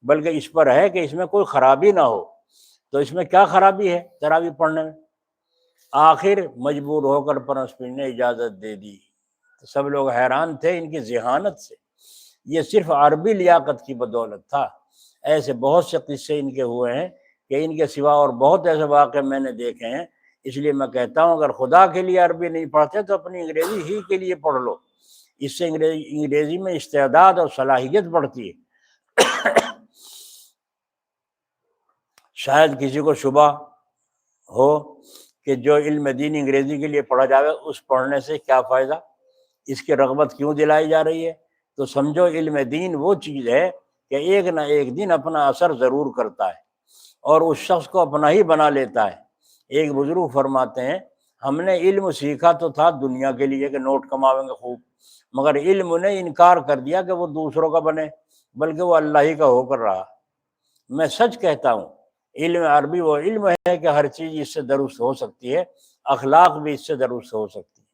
بلکہ اس پر ہے کہ اس میں کوئی خرابی نہ ہو۔ تو اس میں کیا خرابی ہے تراویح پڑھنے میں؟ آخر مجبور ہو کر پرنسپل نے اجازت دے دی۔ تو سب لوگ حیران تھے ان کی ذہانت سے، یہ صرف عربی لیاقت کی بدولت تھا۔ ایسے بہت سے قصے ان کے ہوئے ہیں کہ ان کے سوا اور بہت ایسے واقع میں نے دیکھے ہیں۔ اس لیے میں کہتا ہوں اگر خدا کے لیے عربی نہیں پڑھتے تو اپنی انگریزی ہی کے لیے پڑھ لو، اس سے انگریزی میں استعداد اور صلاحیت بڑھتی ہے۔ شاید کسی کو شبہ ہو کہ جو علم دین انگریزی کے لیے پڑھا جاوے اس پڑھنے سے کیا فائدہ، اس کی رغبت کیوں دلائی جا رہی ہے؟ تو سمجھو علم دین وہ چیز ہے کہ ایک نہ ایک دن اپنا اثر ضرور کرتا ہے، اور اس شخص کو اپنا ہی بنا لیتا ہے۔ ایک بزرگ فرماتے ہیں ہم نے علم سیکھا تو تھا دنیا کے لیے کہ نوٹ کماویں گے خوب، مگر علم نے انکار کر دیا کہ وہ دوسروں کا بنے، بلکہ وہ اللہ ہی کا ہو کر رہا۔ میں سچ کہتا ہوں علم عربی وہ علم ہے کہ ہر چیز اس سے درست ہو سکتی ہے، اخلاق بھی اس سے درست ہو سکتی ہے۔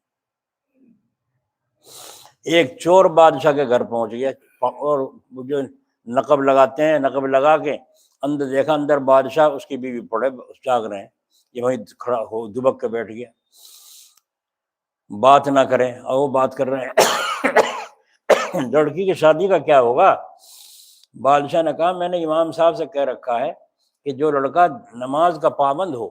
ایک چور بادشاہ کے گھر پہنچ گیا اور جو نقب لگاتے ہیں، نقب لگا کے اندر دیکھا، اندر بادشاہ اس کی بیوی پڑے جاگ رہے ہیں، یہ وہیں کھڑا ہو دبک کے بیٹھ گیا، بات نہ کریں، اور وہ بات کر رہے ہیں لڑکی کی شادی کا کیا ہوگا؟ بادشاہ نے کہا میں نے امام صاحب سے کہہ رکھا ہے کہ جو لڑکا نماز کا پابند ہو،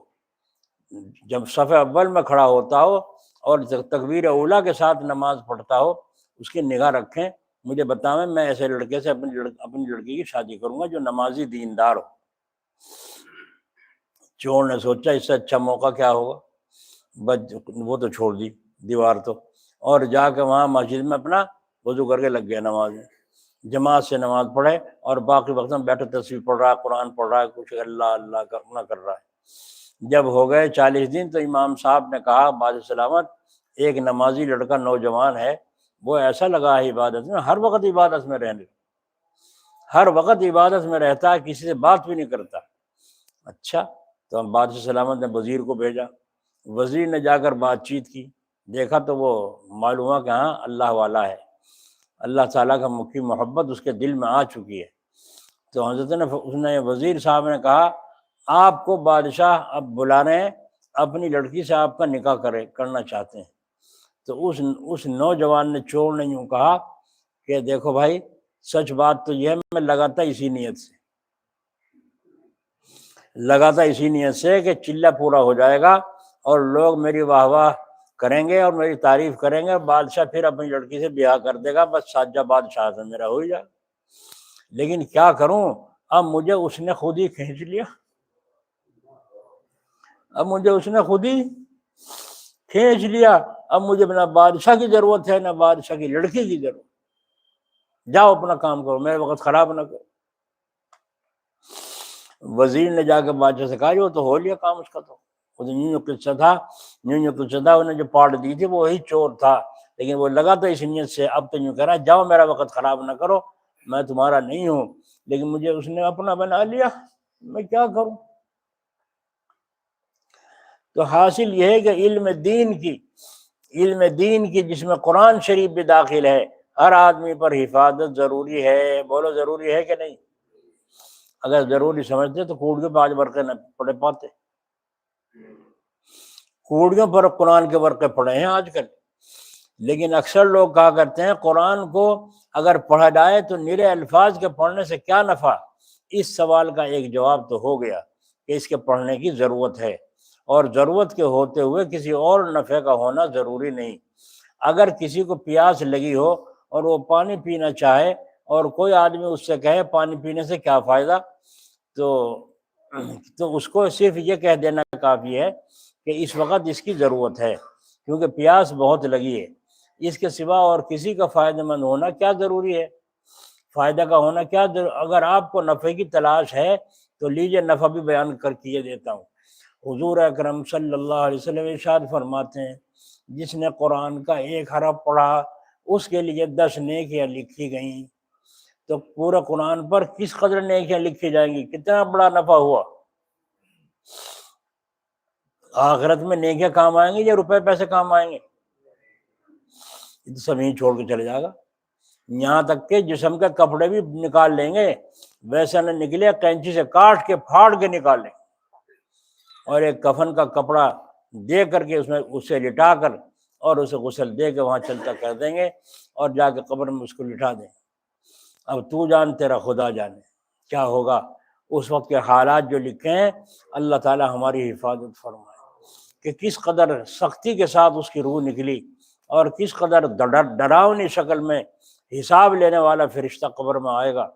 جب صف اول میں کھڑا ہوتا ہو اور تکبیر اولیٰ کے ساتھ نماز پڑھتا ہو، اس کی نگاہ رکھیں، مجھے بتائیں، میں ایسے لڑکے سے اپنی لڑکی کی شادی کروں گا جو نمازی دیندار ہو۔ چور نے سوچا اس سے اچھا موقع کیا ہوگا، بس وہ تو چھوڑ دی دیوار تو، اور جا کے وہاں مسجد میں اپنا وضو کر کے لگ گیا نماز میں، جماعت سے نماز پڑھے اور باقی وقت میں بیٹھے تصویر پڑھ رہا ہے، قرآن پڑھ رہا ہے، کچھ اللہ اللہ کرنا کر رہا ہے۔ جب ہو گئے 40 دن تو امام صاحب نے کہا باد سلامت، ایک نمازی لڑکا نوجوان ہے، وہ ایسا لگا ہے عبادت میں، ہر وقت عبادت میں رہنے، ہر وقت عبادت میں رہتا ہے، کسی سے بات بھی نہیں کرتا۔ اچھا، تو ہم بادشاہ سلامت نے وزیر کو بھیجا، وزیر نے جا کر بات چیت کی، دیکھا تو وہ معلوم ہوا کہ ہاں اللہ والا ہے، اللہ تعالیٰ کی محبت اس کے دل میں آ چکی ہے۔ تو حضرت نے اس نے وزیر صاحب نے کہا آپ کو بادشاہ اب بلا رہے ہیں، اپنی لڑکی سے آپ کا نکاح کرنا چاہتے ہیں۔ تو اس نوجوان نے، چور نے یوں کہا کہ دیکھو بھائی، سچ بات تو یہ ہے میں لگا تھا اسی نیت سے کہ چلہ پورا ہو جائے گا اور لوگ میری واہ واہ کریں گے اور میری تعریف کریں گے، بادشاہ پھر اپنی لڑکی سے بیاہ کر دے گا، بس ساجہ بادشاہ سے میرا ہو ہی جائے۔ لیکن کیا کروں، اب مجھے اس نے خود ہی کھینچ لیا، اب مجھے نہ بادشاہ کی ضرورت ہے، نہ بادشاہ کی لڑکی کی ضرورت، جاؤ اپنا کام کرو، میرے وقت خراب نہ کرو۔ وزیر نے جا کے بادشاہ سے کہا جو تو ہو لیا کام اس کا، تو یوں قصہ تھا، انہیں جو پاٹ دی تھی وہ وہی چور تھا، لیکن وہ لگا تو اس نیت سے، اب تو یوں کہہ رہا جاؤ میرا وقت خراب نہ کرو، میں تمہارا نہیں ہوں، لیکن مجھے اس نے اپنا بنا لیا، میں کیا کروں۔ تو حاصل یہ ہے کہ علم دین کی جس میں قرآن شریف بھی داخل ہے، ہر آدمی پر حفاظت ضروری ہے۔ بولو ضروری ہے کہ نہیں؟ اگر ضروری سمجھتے تو کوڑیوں پہ آج ورقے نہ پڑے پاتے، کوڑیوں پر قرآن کے ورقے پڑے ہیں آج کل۔ لیکن اکثر لوگ کہا کرتے ہیں قرآن کو اگر پڑھا جائے تو نرے الفاظ کے پڑھنے سے کیا نفع؟ اس سوال کا ایک جواب تو ہو گیا کہ اس کے پڑھنے کی ضرورت ہے، اور ضرورت کے ہوتے ہوئے کسی اور نفع کا ہونا ضروری نہیں۔ اگر کسی کو پیاس لگی ہو اور وہ پانی پینا چاہے اور کوئی آدمی اس سے کہے پانی پینے سے کیا فائدہ، تو اس کو صرف یہ کہہ دینا کافی ہے کہ اس وقت اس کی ضرورت ہے، کیونکہ پیاس بہت لگی ہے، اس کے سوا اور کسی کا فائدہ مند ہونا کیا ضروری ہے، فائدہ کا ہونا کیا اگر آپ کو نفع کی تلاش ہے تو لیجئے نفع بھی بیان کر کے دیتا ہوں۔ حضور اکرم صلی اللہ علیہ وسلم ارشاد فرماتے ہیں جس نے قرآن کا ایک حرف پڑھا اس کے لیے 10 نیکیاں لکھی گئیں، تو پورے قرآن پر کس قدر نیکیاں لکھی جائیں گی، کتنا بڑا نفع ہوا۔ آخرت میں نیکیاں کام آئیں گی یا روپے پیسے کام آئیں گے؟ تو سبھی چھوڑ کے چلے جائے گا، یہاں تک کہ جسم کے کپڑے بھی نکال لیں گے، ویسا نہ نکلے کینچی سے کاٹ کے پھاڑ کے نکالیں، اور ایک کفن کا کپڑا دے کر کے اس میں اسے لٹا کر اور اسے غسل دے کے وہاں چلتا کر دیں گے اور جا کے قبر میں اس کو لٹا دیں۔ اب تو جان تیرا خدا جانے کیا ہوگا اس وقت کے حالات جو لکھے ہیں۔ اللہ تعالی ہماری حفاظت فرمائے کہ کس قدر سختی کے ساتھ اس کی روح نکلی اور کس قدر ڈراؤنی شکل میں حساب لینے والا فرشتہ قبر میں آئے گا،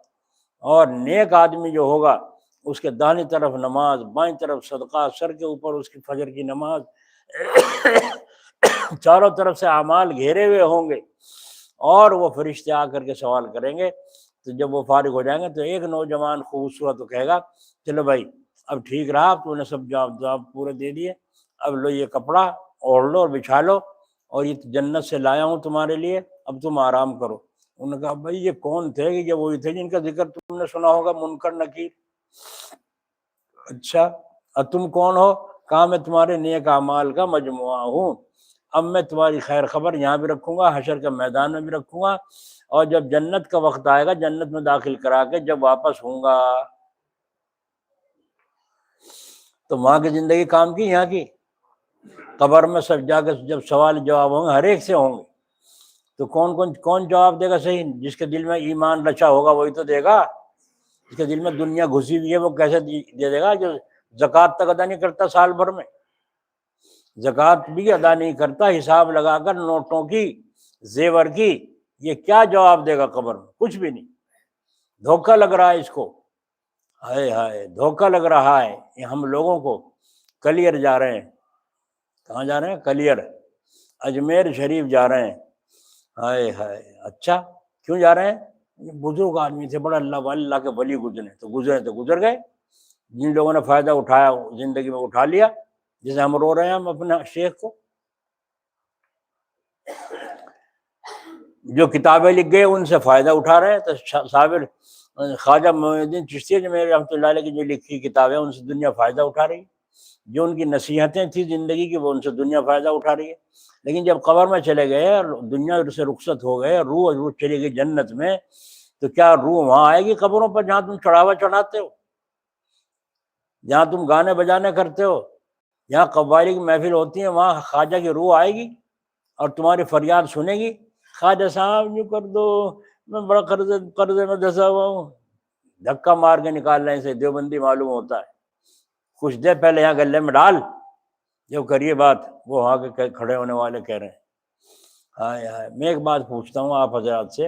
اور نیک آدمی جو ہوگا اس کے داہنی طرف نماز، بائیں طرف صدقہ، سر کے اوپر اس کی فجر کی نماز، چاروں طرف سے اعمال گھیرے ہوئے ہوں گے، اور وہ فرشتے آ کر کے سوال کریں گے۔ تو جب وہ فارغ ہو جائیں گے تو ایک نوجوان خوبصورت کہے گا چلو بھائی اب ٹھیک رہا، اب تو نے سب جواب پورے دے دیے، اب لو یہ کپڑا اوڑھ لو اور بچھا لو، اور یہ جنت سے لایا ہوں تمہارے لیے، اب تم آرام کرو۔ انہوں نے کہا بھائی یہ کون تھے؟ کہ یہ وہی تھے جن کا ذکر تم نے سنا ہوگا، منکر نکیر۔ اچھا اور تم کون ہو؟ کہا میں تمہارے نیک اعمال کا مجموعہ ہوں، اب میں تمہاری خیر خبر یہاں بھی رکھوں گا، حشر کے میدان میں بھی رکھوں گا، اور جب جنت کا وقت آئے گا جنت میں داخل کرا کے جب واپس ہوں گا تو وہاں کی زندگی کام کی، یہاں کی قبر میں سب جا کے جب سوال جواب ہوں گے ہر ایک سے ہوں گے، تو کون جواب دے گا صحیح؟ جس کے دل میں ایمان رچا ہوگا وہی تو دے گا، جس کے دل میں دنیا گھسی ہوئی ہے وہ کیسے دے دے گا؟ جو زکوٰۃ تک ادا نہیں کرتا سال بھر میں، زکوٰۃ بھی ادا نہیں کرتا، حساب لگا کر نوٹوں کی، زیور کی، یہ کیا جواب دے گا قبر میں؟ کچھ بھی نہیں، دھوکہ لگ رہا ہے اس کو، ہائے ہائے دھوکہ لگ رہا ہے۔ یہ ہم لوگوں کو کلیر جا رہے ہیں، کہاں جا رہے ہیں؟ کلیر، اجمیر شریف جا رہے ہیں، ہائے ہائے۔ اچھا کیوں جا رہے ہیں؟ یہ بزرگ آدمی تھے، بڑا اللہ کے ولی گزرے تو گزر گئے، جن لوگوں نے فائدہ اٹھایا زندگی میں اٹھا لیا، جیسے ہم رو رہے ہیں ہم اپنے شیخ کو، جو کتابیں لکھ گئے ان سے فائدہ اٹھا رہے ہیں۔ تو صابر خواجہ معین الدین چشتی جو میرے رحمۃ اللہ علیہ کی جو لکھی کتابیں ان سے دنیا فائدہ اٹھا رہی ہے، جو ان کی نصیحتیں تھیں زندگی کی وہ ان سے دنیا فائدہ اٹھا رہی ہے۔ لیکن جب قبر میں چلے گئے اور دنیا سے رخصت ہو گئے، روح چلی گئی جنت میں، تو کیا روح وہاں آئے گی قبروں پر جہاں تم چڑھاوا چڑھاتے ہو، جہاں تم گانے بجانے کرتے ہو، جہاں قوالی کی محفل ہوتی ہے، وہاں خواجہ کی روح آئے گی اور تمہاری فریاد سنے گی، خواجہ صاحب یوں کر دو، میں بڑا قرضے میں دھسا ہوا ہوں، دھکا مار کے نکالنے سے دیوبندی معلوم ہوتا ہے، کچھ دیر پہلے یہاں گلے میں ڈال، جو کریے بات، وہ وہاں کے کھڑے ہونے والے کہہ رہے ہیں۔ ہائے ہائے، میں ایک بات پوچھتا ہوں آپ حضرات سے،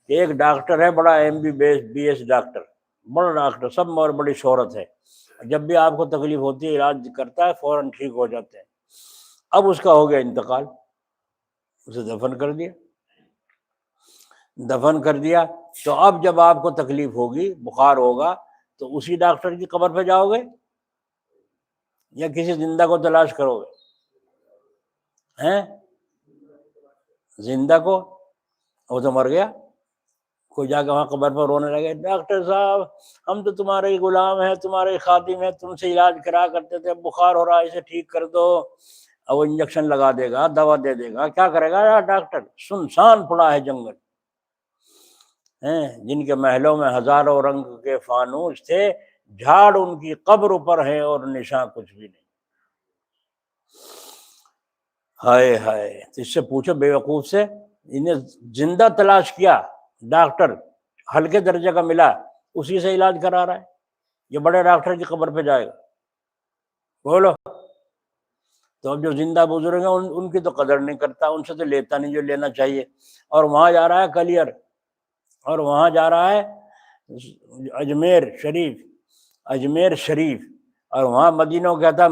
ایک ڈاکٹر ہے بڑا MBBS ڈاکٹر، بڑا ڈاکٹر، سب میں اور بڑی شہرت ہے، جب بھی آپ کو تکلیف ہوتی ہے علاج کرتا ہے، فوراً ٹھیک ہو جاتے ہیں۔ اب اس کا ہو گیا انتقال، اسے دفن کر دیا، تو اب جب آپ کو تکلیف ہوگی، بخار ہوگا، تو اسی ڈاکٹر کی قبر پہ جاؤ گے یا کسی زندہ کو تلاش کرو گے؟ ہیں زندہ کو، وہ تو مر گیا، کوئی جا کے وہاں قبر پر رونے لگے، ڈاکٹر صاحب ہم تو تمہارے ہی غلام ہیں، تمہارے ہی خادم ہیں، تم سے علاج کرا کرتے تھے، بخار ہو رہا ہے اسے ٹھیک کر دو، اور وہ انجیکشن لگا دے گا، دوا دے دے گا، کیا کرے گا یار ڈاکٹر؟ سنسان پڑا ہے جنگل، ہیں جن کے محلوں میں ہزاروں رنگ کے فانوس تھے، جھاڑ ان کی قبر پر ہے اور نشاں کچھ بھی نہیں۔ ہائے ہائے، اس سے پوچھو بے وقوف سے، انہیں زندہ تلاش کیا، ڈاکٹر ہلکے درجے کا ملا، اسی سے علاج کرا رہا ہے، یہ بڑے ڈاکٹر کی قبر پہ جائے گا؟ بولو۔ تو اب جو زندہ بزرگ ہیں ان کی تو قدر نہیں کرتا، ان سے تو لیتا نہیں جو لینا چاہیے، اور وہاں جا رہا ہے کلیر، اور وہاں جا رہا ہے اجمیر شریف، اور وہاں مدینہ کو کہتا ہے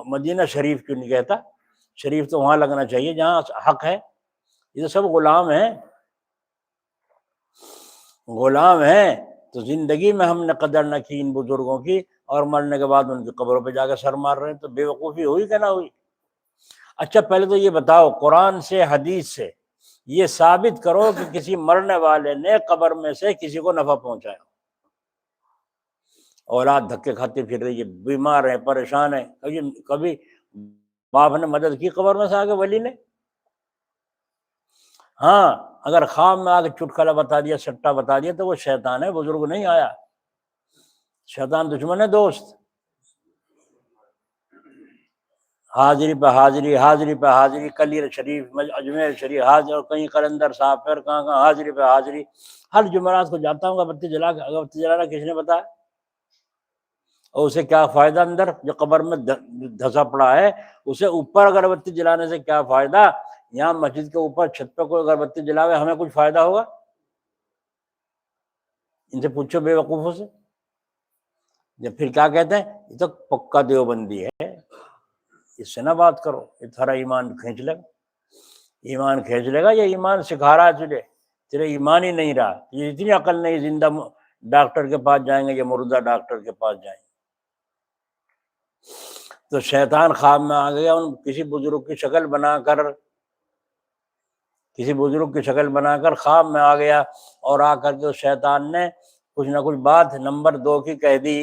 مدینہ شریف کیوں نہیں کہتا؟ شریف تو وہاں لگنا چاہیے جہاں حق ہے۔ یہ تو سب غلام ہیں، تو زندگی میں ہم نے قدر نہ کی ان بزرگوں کی، اور مرنے کے بعد ان کی قبروں پہ جا کے سر مار رہے ہیں، تو بے وقوفی ہوئی کہ نہ ہوئی؟ اچھا پہلے تو یہ بتاؤ، قرآن سے حدیث سے یہ ثابت کرو کہ کسی مرنے والے نے قبر میں سے کسی کو نفع پہنچایا؟ اولاد دھکے کھاتی پھر رہی ہے، بیمار ہے، پریشان ہے، کبھی باپ نے مدد کی قبر میں سے آگے ولی نے؟ ہاں اگر خواب میں آگے چٹکلا بتا دیا، سٹا بتا دیا، تو وہ شیطان ہے، بزرگ نہیں آیا، شیطان دشمن ہے، دوست۔ حاضری پہ حاضری، کلیر شریف، اجمیر شریف حاضر، اور کہیں قلندر صاحب، پھر کہاں حاضری پہ حاضری، ہر جمعرات کو جاتا ہوں بتی جلا کے، بتی جلانا کس نے بتایا؟ اور اسے کیا فائدہ اندر جو قبر میں دھسا پڑا ہے؟ اسے اوپر اگربتی جلانے سے کیا فائدہ؟ یہاں مسجد کے اوپر چھت پہ کوئی اگربتی جلاوے، ہمیں کچھ فائدہ ہوگا؟ ان سے پوچھو بے وقوفوں سے۔ جب پھر کیا کہتے ہیں، یہ تو پکا دیوبندی ہے، اس سے نہ بات کرو، یہ تھرا ایمان کھینچ لے گا، یہ ایمان سکھا رہا ہے تجھے، تیرے ایمان ہی نہیں رہا، یہ اتنی عقل نہیں، زندہ ڈاکٹر کے پاس جائیں گے یا مردہ ڈاکٹر کے پاس جائیں گے۔ تو شیطان خواب میں آ گیا، ان کسی بزرگ کی شکل بنا کر خواب میں آ گیا، اور آ کر کے اس شیطان نے کچھ نہ کچھ بات نمبر 2 کی کہہ دی،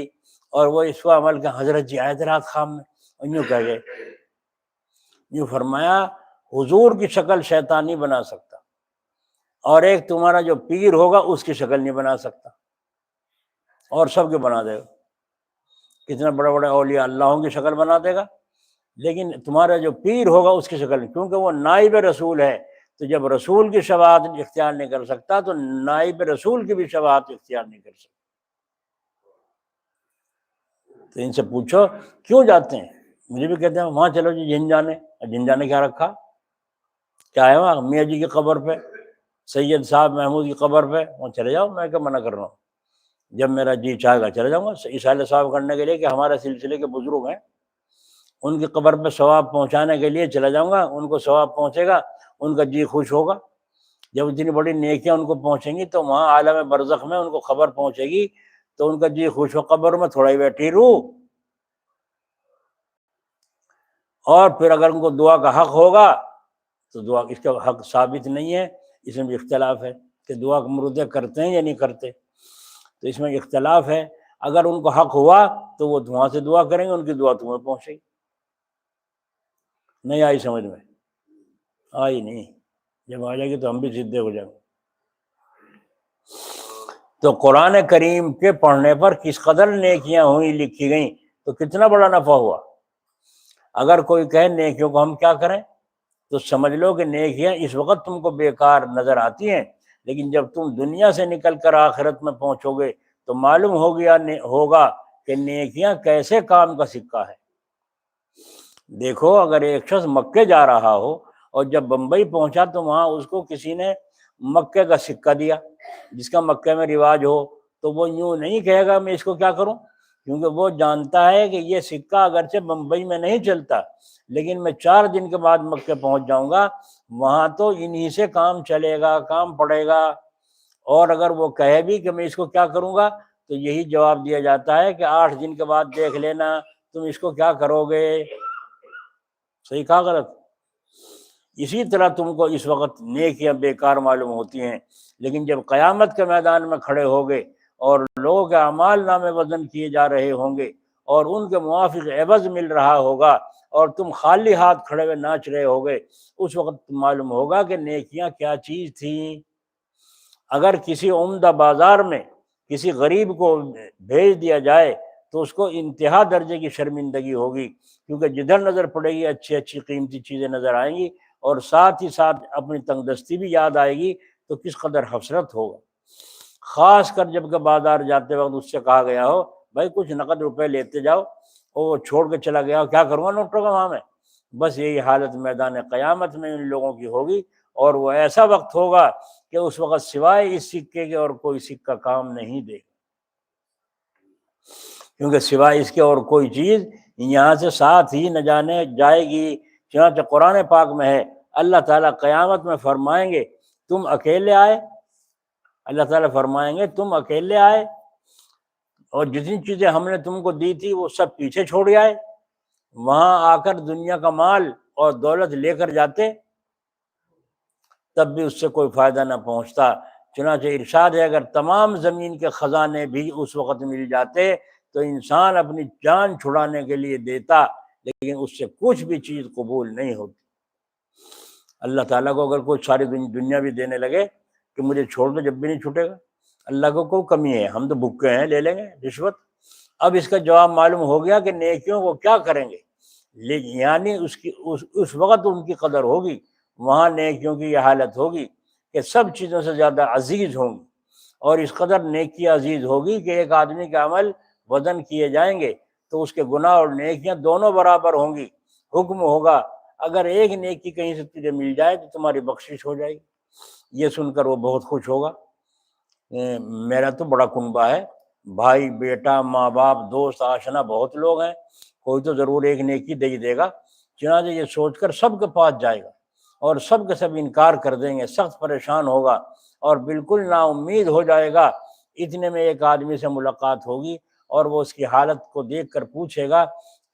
اور وہ اس کو عمل کیا، حضرت جی آئے تھے رات خواب میں اور یوں کہہ گئے، یوں فرمایا حضور کی شکل شیطان نہیں بنا سکتا، اور ایک تمہارا جو پیر ہوگا اس کی شکل نہیں بنا سکتا، اور سب کے بنا دے گا، کتنے بڑے بڑے اولیاء اللہوں کی شکل بنا دے گا، لیکن تمہارا جو پیر ہوگا اس کی شکل نہیں، کیونکہ وہ نائب رسول ہے، تو جب رسول کی شفاعت اختیار نہیں کر سکتا تو نائب رسول کی بھی شفاعت اختیار نہیں کر سکتا۔ تو ان سے پوچھو کیوں جاتے ہیں، مجھے بھی کہتے ہیں وہاں چلو جی جن جانے کیا رکھا، کیا ہے وہاں میاں جی کی قبر پہ، سید صاحب محمود کی قبر پہ، وہاں چلے جاؤ، میں کیا منع کر رہا ہوں، جب میرا جی چاہے گا چلے جاؤں گا اصالہ ثواب کرنے کے لیے، کہ ہمارے سلسلے کے بزرگ ہیں، ان کی قبر پہ ثواب پہنچانے کے لیے چلا جاؤں گا، ان کو ثواب پہنچے گا، ان کا جی خوش ہوگا، جب اتنی بڑی نیکیاں ان کو پہنچیں گی تو وہاں عالم برزخ میں ان کو خبر پہنچے گی تو ان کا جی خوش ہو، قبر میں تھوڑا ہی بیٹھی روح، اور پھر اگر ان کو دعا کا حق ہوگا تو دعا، اس کا حق ثابت نہیں ہے، اس میں بھی اختلاف ہے کہ دعا کو مردے کرتے ہیں یا نہیں کرتے، تو اس میں اختلاف ہے، اگر ان کو حق ہوا تو وہ وہاں سے دعا کریں گے، ان کی دعا تمہیں پہنچے گی۔ نہیں آئی سمجھ میں؟ آئی نہیں، جب آ جائے گی تو ہم بھی سیدھے ہو جائیں گے۔ تو قرآن کریم کے پڑھنے پر کس قدر نیکیاں ہوئی لکھی گئیں، تو کتنا بڑا نفع ہوا۔ اگر کوئی کہے نیکیوں کو ہم کیا کریں، تو سمجھ لو کہ نیکیاں اس وقت تم کو بیکار نظر آتی ہیں، لیکن جب تم دنیا سے نکل کر آخرت میں پہنچو گے تو معلوم ہوگا کہ نیکیاں کیسے کام کا سکہ ہے۔ دیکھو اگر ایک شخص مکے جا رہا ہو اور جب بمبئی پہنچا تو وہاں اس کو کسی نے مکے کا سکہ دیا، جس کا مکے میں رواج ہو، تو وہ یوں نہیں کہے گا میں اس کو کیا کروں، کیونکہ وہ جانتا ہے کہ یہ سکہ اگرچہ بمبئی میں نہیں چلتا، لیکن میں 4 دن کے بعد مکے پہنچ جاؤں گا، وہاں تو انہی سے کام چلے گا، کام پڑے گا۔ اور اگر وہ کہے بھی کہ میں اس کو کیا کروں گا تو یہی جواب دیا جاتا ہے کہ 8 دن کے بعد دیکھ لینا تم اس کو کیا کرو گے۔ صحیح کہا غلط؟ اسی طرح تم کو اس وقت نیکیاں بیکار معلوم ہوتی ہیں، لیکن جب قیامت کے میدان میں کھڑے ہوگے اور لوگوں کے اعمال نامے وزن کیے جا رہے ہوں گے اور ان کے موافق عوض مل رہا ہوگا اور تم خالی ہاتھ کھڑے ہوئے ناچ رہے ہوگے، اس وقت معلوم ہوگا کہ نیکیاں کیا چیز تھیں۔ اگر کسی عمدہ بازار میں کسی غریب کو بھیج دیا جائے تو اس کو انتہا درجے کی شرمندگی ہوگی، کیونکہ جدھر نظر پڑے گی اچھی اچھی قیمتی چیزیں نظر آئیں گی، اور ساتھ ہی ساتھ اپنی تنگ دستی بھی یاد آئے گی، تو کس قدر حسرت ہوگا۔ خاص کر جب کہ بازار جاتے وقت اس سے کہا گیا ہو بھائی کچھ نقد روپے لیتے جاؤ، اور وہ چھوڑ کے چلا گیا ہو، کیا کروں گا نوٹوں کا وہاں میں، بس یہی حالت میدان قیامت میں ان لوگوں کی ہوگی، اور وہ ایسا وقت ہوگا کہ اس وقت سوائے اس سکے کے اور کوئی سکہ کام نہیں دے گا، کیونکہ سوائے اس کے اور کوئی چیز یہاں سے ساتھ ہی نہ جانے جائے گی۔ چنانچہ قرآن پاک میں ہے اللہ تعالیٰ قیامت میں فرمائیں گے تم اکیلے آئے، اللہ تعالیٰ فرمائیں گے تم اکیلے آئے اور جتنی چیزیں ہم نے تم کو دی تھی وہ سب پیچھے چھوڑ آئے، وہاں آ کر دنیا کا مال اور دولت لے کر جاتے تب بھی اس سے کوئی فائدہ نہ پہنچتا۔ چنانچہ ارشاد ہے اگر تمام زمین کے خزانے بھی اس وقت مل جاتے تو انسان اپنی جان چھڑانے کے لیے دیتا، لیکن اس سے کچھ بھی چیز قبول نہیں ہوتی۔ اللہ تعالیٰ کو اگر کوئی ساری دنیا بھی دینے لگے کہ مجھے چھوڑ دو، جب بھی نہیں چھوٹے گا، اللہ کو کوئی کمی ہے، ہم تو بھوکے ہیں، لے لیں گے رشوت۔ اب اس کا جواب معلوم ہو گیا کہ نیکیوں کو کیا کریں گے، یعنی اس وقت ان کی قدر ہوگی، وہاں نیکیوں کی یہ حالت ہوگی کہ سب چیزوں سے زیادہ عزیز ہوں گی، اور اس قدر نیکی عزیز ہوگی کہ ایک آدمی کے عمل وزن کیے جائیں گے تو اس کے گناہ اور نیکیاں دونوں برابر ہوں گی۔ حکم ہوگا اگر ایک نیکی کہیں سے تجھے مل جائے تو تمہاری بخشش ہو جائے گی۔ یہ سن کر وہ بہت خوش ہوگا، میرا تو بڑا کنبہ ہے، بھائی بیٹا ماں باپ دوست آشنا بہت لوگ ہیں، کوئی تو ضرور ایک نیکی دے ہی دے گا۔ چنانچہ یہ سوچ کر سب کے پاس جائے گا اور سب کے سب انکار کر دیں گے، سخت پریشان ہوگا اور بالکل نا امید ہو جائے گا۔ اتنے میں ایک آدمی سے ملاقات ہوگی اور وہ اس کی حالت کو دیکھ کر پوچھے گا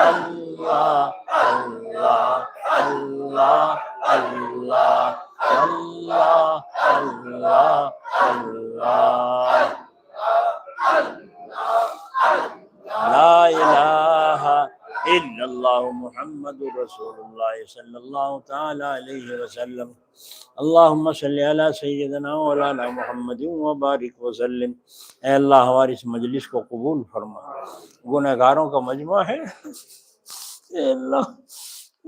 اللہ اللہ اللہ اللہ اللہ اللہ اللہ لا الہ الا اللہ محمد رسول اللہ صلی اللہ تعالی علیہ وسلم اللہم صلی علی سیدنا مولانا محمد وبارک وسلم۔ اے اللہ ہماری اس مجلس کو قبول فرما، گنہگاروں کا مجمع ہے، اے اللہ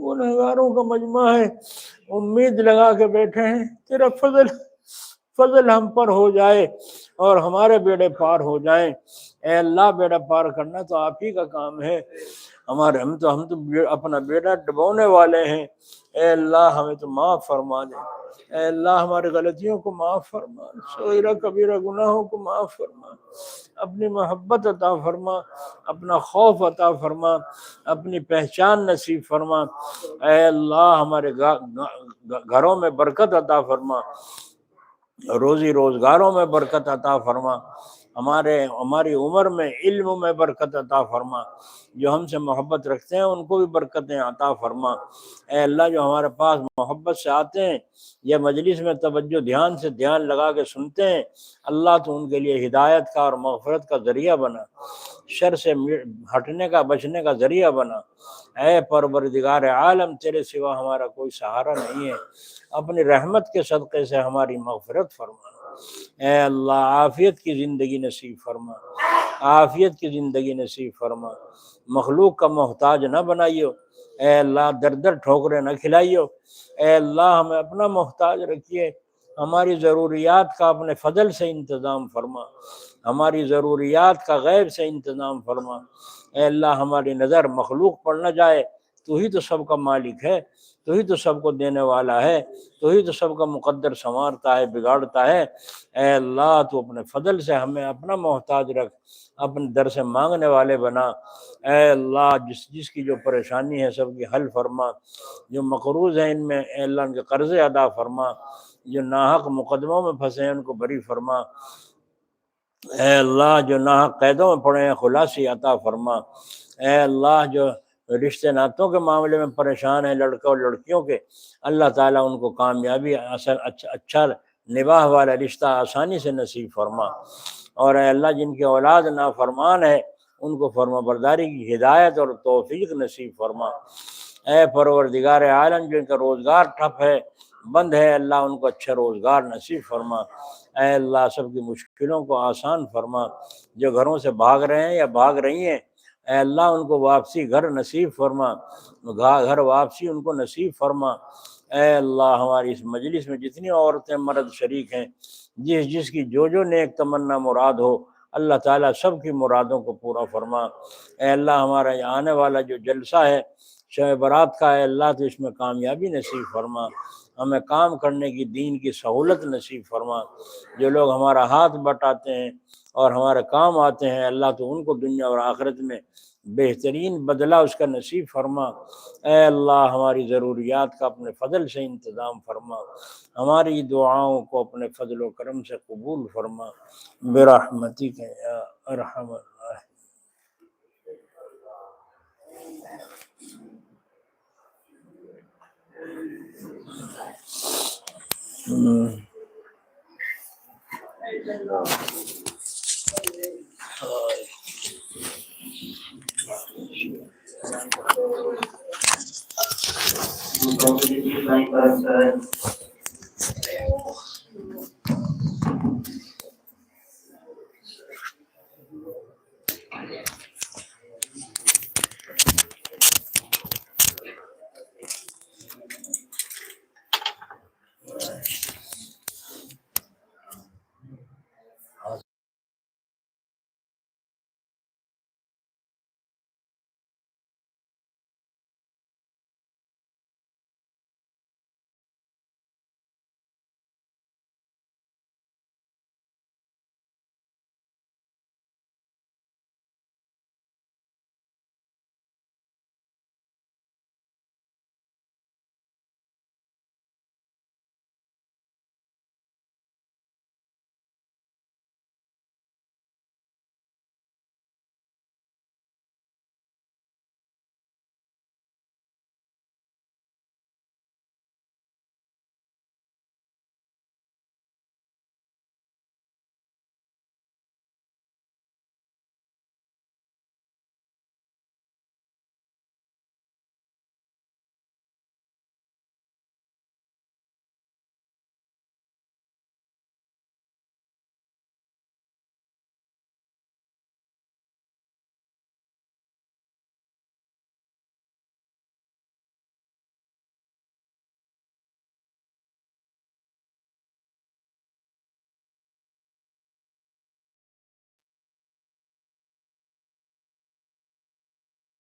گنہگاروں کا مجمع ہے، امید لگا کے بیٹھے ہیں تیرا فضل ہم پر ہو جائے اور ہمارے بیڑے پار ہو جائیں۔ اے اللہ بیڑا پار کرنا تو آپ ہی کا کام ہے، ہم تو اپنا بیڑا ڈبونے والے ہیں۔ اے اللہ ہمیں تو معاف فرما دے، اے اللہ ہمارے غلطیوں کو معاف فرما، صغیرہ کبیرہ گناہوں کو معاف فرما، اپنی محبت عطا فرما، اپنا خوف عطا فرما، اپنی پہچان نصیب فرما۔ اے اللہ ہمارے گھروں میں برکت عطا فرما، روزی روزگاروں میں برکت عطا فرما، ہماری عمر میں علم میں برکت عطا فرما، جو ہم سے محبت رکھتے ہیں ان کو بھی برکتیں عطا فرما۔ اے اللہ جو ہمارے پاس محبت سے آتے ہیں یا مجلس میں توجہ دھیان لگا کے سنتے ہیں، اللہ تو ان کے لیے ہدایت کا اور مغفرت کا ذریعہ بنا، شر سے ہٹنے کا بچنے کا ذریعہ بنا۔ اے پروردگار عالم تیرے سوا ہمارا کوئی سہارا نہیں ہے، اپنی رحمت کے صدقے سے ہماری مغفرت فرما۔ اے اللہ عافیت کی زندگی نصیب فرما، عافیت کی زندگی نصیب فرما، مخلوق کا محتاج نہ بنائیو، اے اللہ در در ٹھوکریں نہ کھلائیو، اے اللہ ہمیں اپنا محتاج رکھیے، ہماری ضروریات کا اپنے فضل سے انتظام فرما، ہماری ضروریات کا غیب سے انتظام فرما۔ اے اللہ ہماری نظر مخلوق پر نہ جائے، تو ہی تو سب کا مالک ہے، تو ہی تو سب کو دینے والا ہے، تو ہی تو سب کا مقدر سنوارتا ہے بگاڑتا ہے۔ اے اللہ تو اپنے فضل سے ہمیں اپنا محتاج رکھ، اپنے در سے مانگنے والے بنا۔ اے اللہ جس کی جو پریشانی ہے سب کی حل فرما، جو مقروض ہیں ان میں اے اللہ ان کے قرضے ادا فرما، جو ناحق مقدموں میں پھنسے ہیں ان کو بری فرما۔ اے اللہ جو ناحق قیدوں میں پڑے ہیں خلاصی عطا فرما۔ اے اللہ جو رشتے ناتوں کے معاملے میں پریشان ہیں لڑکوں اور لڑکیوں کے، اللہ تعالیٰ ان کو کامیابی اچھا نباہ والا رشتہ آسانی سے نصیب فرما۔ اور اے اللہ جن کی اولاد نافرمان ہے ان کو فرما برداری کی ہدایت اور توفیق نصیب فرما۔ اے پروردگار عالم جو ان کا روزگار ٹھپ ہے بند ہے، اللہ ان کو اچھا روزگار نصیب فرما۔ اے اللہ سب کی مشکلوں کو آسان فرما، جو گھروں سے بھاگ رہے ہیں یا بھاگ رہی ہیں اے اللہ ان کو واپسی گھر نصیب فرما، گھر واپسی ان کو نصیب فرما۔ اے اللہ ہماری اس مجلس میں جتنی عورتیں مرد شریک ہیں، جس کی جو نیک تمنا مراد ہو اللہ تعالیٰ سب کی مرادوں کو پورا فرما۔ اے اللہ ہمارا یہ آنے والا جو جلسہ ہے شب برات کا، اے اللہ تو اس میں کامیابی نصیب فرما، ہمیں کام کرنے کی دین کی سہولت نصیب فرما۔ جو لوگ ہمارا ہاتھ بٹاتے ہیں اور ہمارے کام آتے ہیں اللہ تو ان کو دنیا اور آخرت میں بہترین بدلہ اس کا نصیب فرما۔ اے اللہ ہماری ضروریات کا اپنے فضل سے انتظام فرما، ہماری دعاؤں کو اپنے فضل و کرم سے قبول فرما برحمتک یا ارحم الراحمین۔